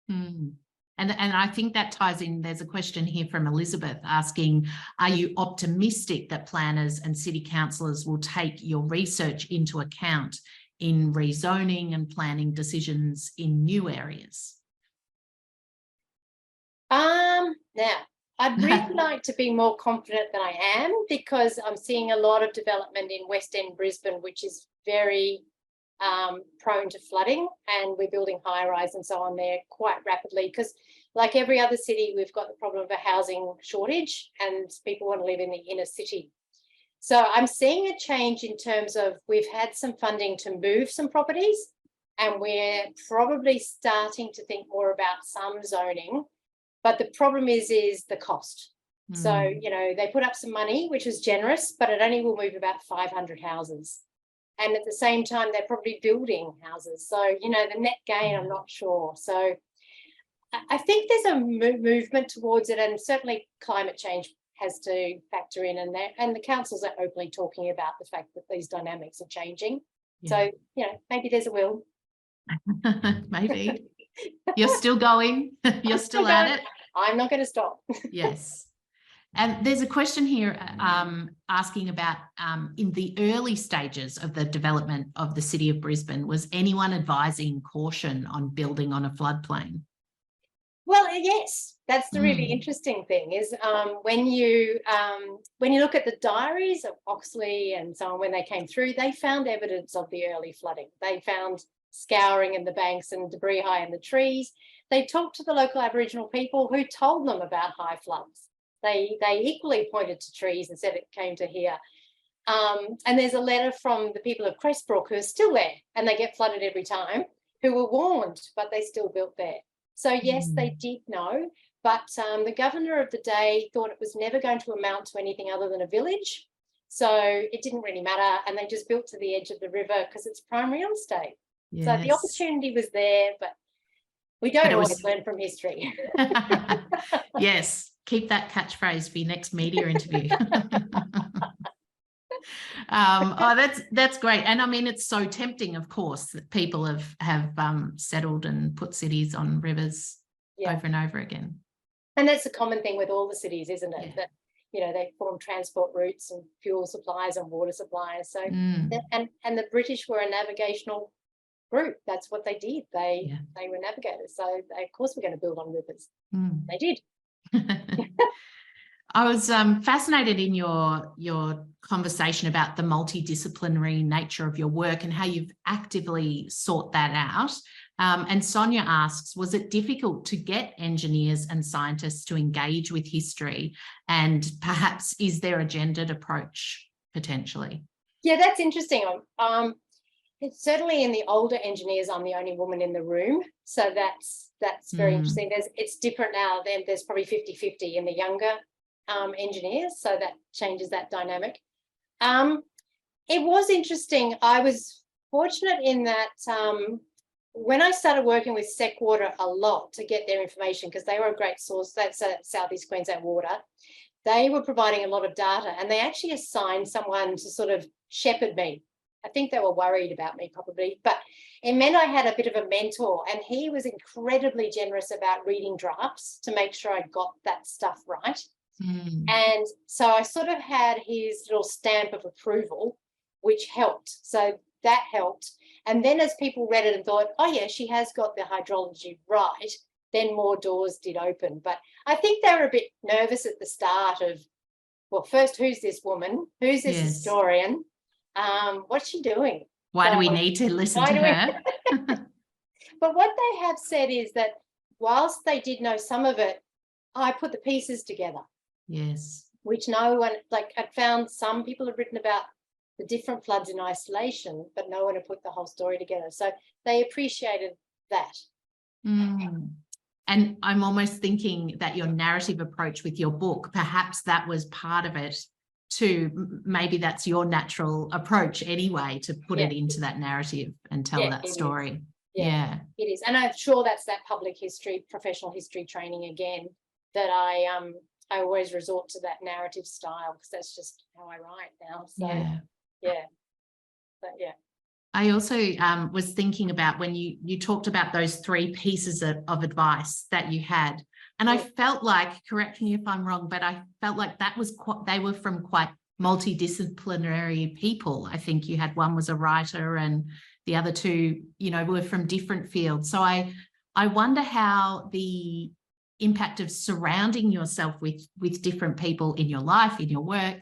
Speaker 4: And I think that ties in. There's a question here from Elizabeth asking, are you optimistic that planners and city councillors will take your research into account in rezoning and planning decisions in new areas?
Speaker 3: Now, I'd really like to be more confident than I am, because I'm seeing a lot of development in West End Brisbane, which is very prone to flooding, and we're building high rise and so on there quite rapidly, because like every other city, we've got the problem of a housing shortage and people want to live in the inner city. So I'm seeing a change in terms of we've had some funding to move some properties, and we're probably starting to think more about some zoning. But the problem is the cost. So, you know, they put up some money, which was generous, but it only will move about 500 houses. And at the same time, they're probably building houses. So, you know, the net gain, I'm not sure. So I think there's a movement towards it, and certainly climate change has to factor in, and the councils are openly talking about the fact that these dynamics are changing. Yeah. So, you know, maybe there's a will.
Speaker 4: Maybe. You're still going. You're still at it.
Speaker 3: I'm not going to stop.
Speaker 4: Yes. And there's a question here asking about in the early stages of the development of the city of Brisbane, was anyone advising caution on building on a floodplain?
Speaker 3: Well, yes, that's the really interesting thing is when you look at the diaries of Oxley and so on, when they came through, they found evidence of the early flooding. They found scouring in the banks and debris high in the trees. They talked to the local Aboriginal people who told them about high floods. They equally pointed to trees and said it came to here. And there's a letter from the people of Crestbrook who are still there, and they get flooded every time, who were warned, but they still built there. So yes, they did know, but the governor of the day thought it was never going to amount to anything other than a village. So it didn't really matter, and they just built to the edge of the river because it's prime real estate. Yes. So the opportunity was there, but We don't
Speaker 4: But it
Speaker 3: always
Speaker 4: was-
Speaker 3: learn from history.
Speaker 4: Yes, keep that catchphrase for your next media interview. Oh, that's great. And I mean, it's so tempting, of course, that people have settled and put cities on rivers over and over again.
Speaker 3: And that's a common thing with all the cities, isn't it?
Speaker 4: Yeah.
Speaker 3: That, you know, they form transport routes and fuel supplies and water supplies. So, and the British were a navigational group. That's what they did. They were navigators. So they, of course, we're going to build on rivers. They did.
Speaker 4: I was fascinated in your conversation about the multidisciplinary nature of your work and how you've actively sought that out. And Sonia asks, was it difficult to get engineers and scientists to engage with history? And perhaps is there a gendered approach potentially?
Speaker 3: Yeah, that's interesting. It's certainly in the older engineers, I'm the only woman in the room. So that's very interesting. It's different now. Then there's probably 50-50 in the younger engineers. So that changes that dynamic. It was interesting. I was fortunate in that when I started working with Seqwater a lot to get their information, because they were a great source, that's Southeast Queensland Water, they were providing a lot of data, and they actually assigned someone to sort of shepherd me. I think they were worried about me probably, but it meant I had a bit of a mentor, and he was incredibly generous about reading drafts to make sure I got that stuff right. And so I sort of had his little stamp of approval, which helped. So that helped. And then as people read it and thought, oh yeah, she has got the hydrology right, then more doors did open. But I think they were a bit nervous at the start of, well, first, who's this woman? Who's this historian? What's she doing?
Speaker 4: Why do we need to listen to her?
Speaker 3: But what they have said is that whilst they did know some of it, I put the pieces together.
Speaker 4: Yes.
Speaker 3: Which no one, like I found some people have written about the different floods in isolation, but no one had put the whole story together. So they appreciated that.
Speaker 4: And I'm almost thinking that your narrative approach with your book, perhaps that was part of it too. Maybe that's your natural approach anyway, to put it into that narrative and tell that story. Yeah,
Speaker 3: it is. And I'm sure that's that public history, professional history training again, that I always resort to that narrative style, because that's just how I write now. So but yeah.
Speaker 4: I also was thinking about when you talked about those three pieces of advice that you had, and I felt like, correct me if I'm wrong, but I felt like that was they were from quite multidisciplinary people. I think you had one was a writer and the other two, you know, were from different fields. So I wonder how the impact of surrounding yourself with different people in your life, in your work,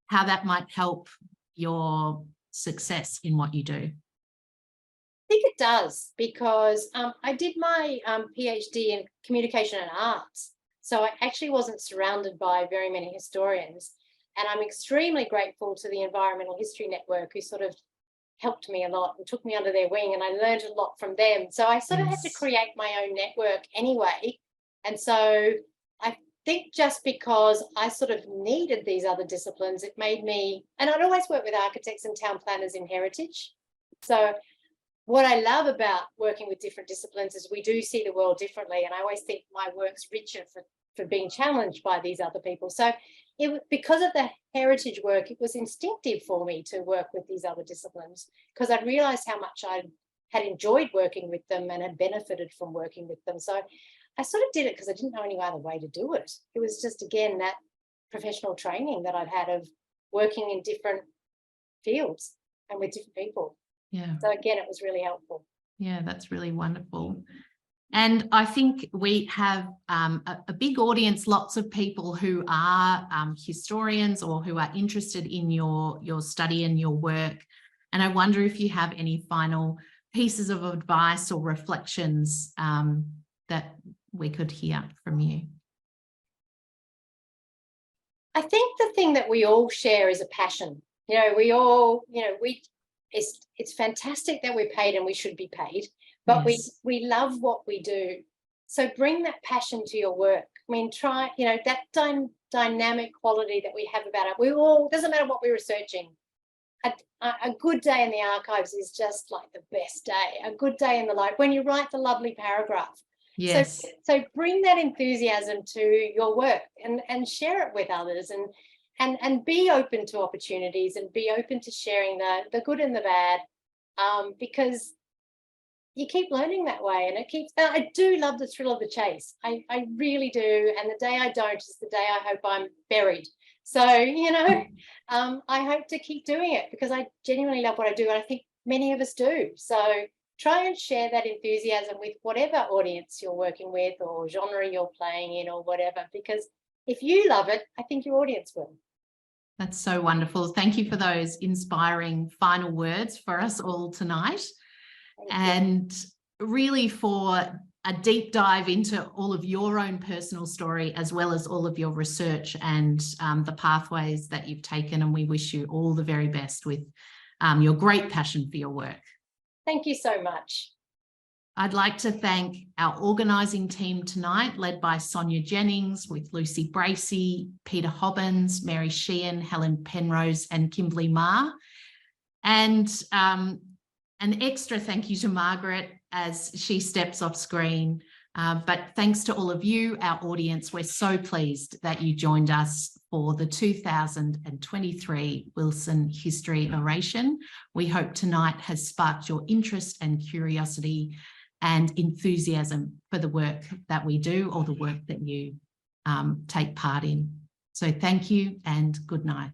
Speaker 4: how that might help your success in what you do.
Speaker 3: I think it does, because I did my PhD in communication and arts. So I actually wasn't surrounded by very many historians. And I'm extremely grateful to the Environmental History Network, who sort of helped me a lot and took me under their wing, and I learned a lot from them. So I sort of had to create my own network anyway. And so I think just because I sort of needed these other disciplines, it made me, and I'd always worked with architects and town planners in heritage. So what I love about working with different disciplines is we do see the world differently. And I always think my work's richer for being challenged by these other people. So because of the heritage work, it was instinctive for me to work with these other disciplines, because I realised how much I had enjoyed working with them and had benefited from working with them. So I sort of did it because I didn't know any other way to do it. It was just, again, that professional training that I'd had of working in different fields and with different people.
Speaker 4: Yeah.
Speaker 3: So again, it was really helpful.
Speaker 4: Yeah, that's really wonderful. And I think we have a big audience, lots of people who are historians or who are interested in your study and your work. And I wonder if you have any final pieces of advice or reflections that we could hear from you.
Speaker 3: I think the thing that we all share is a passion. You know, we all, you know, it's fantastic that we're paid and we should be paid, but we love what we do. So bring that passion to your work. I mean, try, you know, that dynamic quality that we have about it. We all, doesn't matter what we're researching. A good day in the archives is just like the best day. A good day in the light. When you write the lovely paragraph,
Speaker 4: Yes.
Speaker 3: So bring that enthusiasm to your work and share it with others, and be open to opportunities, and be open to sharing the good and the bad, because you keep learning that way, and it keeps. I do love the thrill of the chase. I really do. And the day I don't is the day I hope I'm buried. So, you know, I hope to keep doing it because I genuinely love what I do, and I think many of us do. So try and share that enthusiasm with whatever audience you're working with or genre you're playing in or whatever, because if you love it, I think your audience will.
Speaker 4: That's so wonderful. Thank you for those inspiring final words for us all tonight. And really for a deep dive into all of your own personal story, as well as all of your research and the pathways that you've taken. And we wish you all the very best with your great passion for your work.
Speaker 3: Thank you so much.
Speaker 4: I'd like to thank our organising team tonight, led by Sonia Jennings, with Lucy Bracey, Peter Hobbins, Mary Sheehan, Helen Penrose and Kimberly Marr. And an extra thank you to Margaret as she steps off screen. But thanks to all of you, our audience. We're so pleased that you joined us for the 2023 Wilson History Oration. We hope tonight has sparked your interest and curiosity and enthusiasm for the work that we do, or the work that you take part in. So thank you and good night.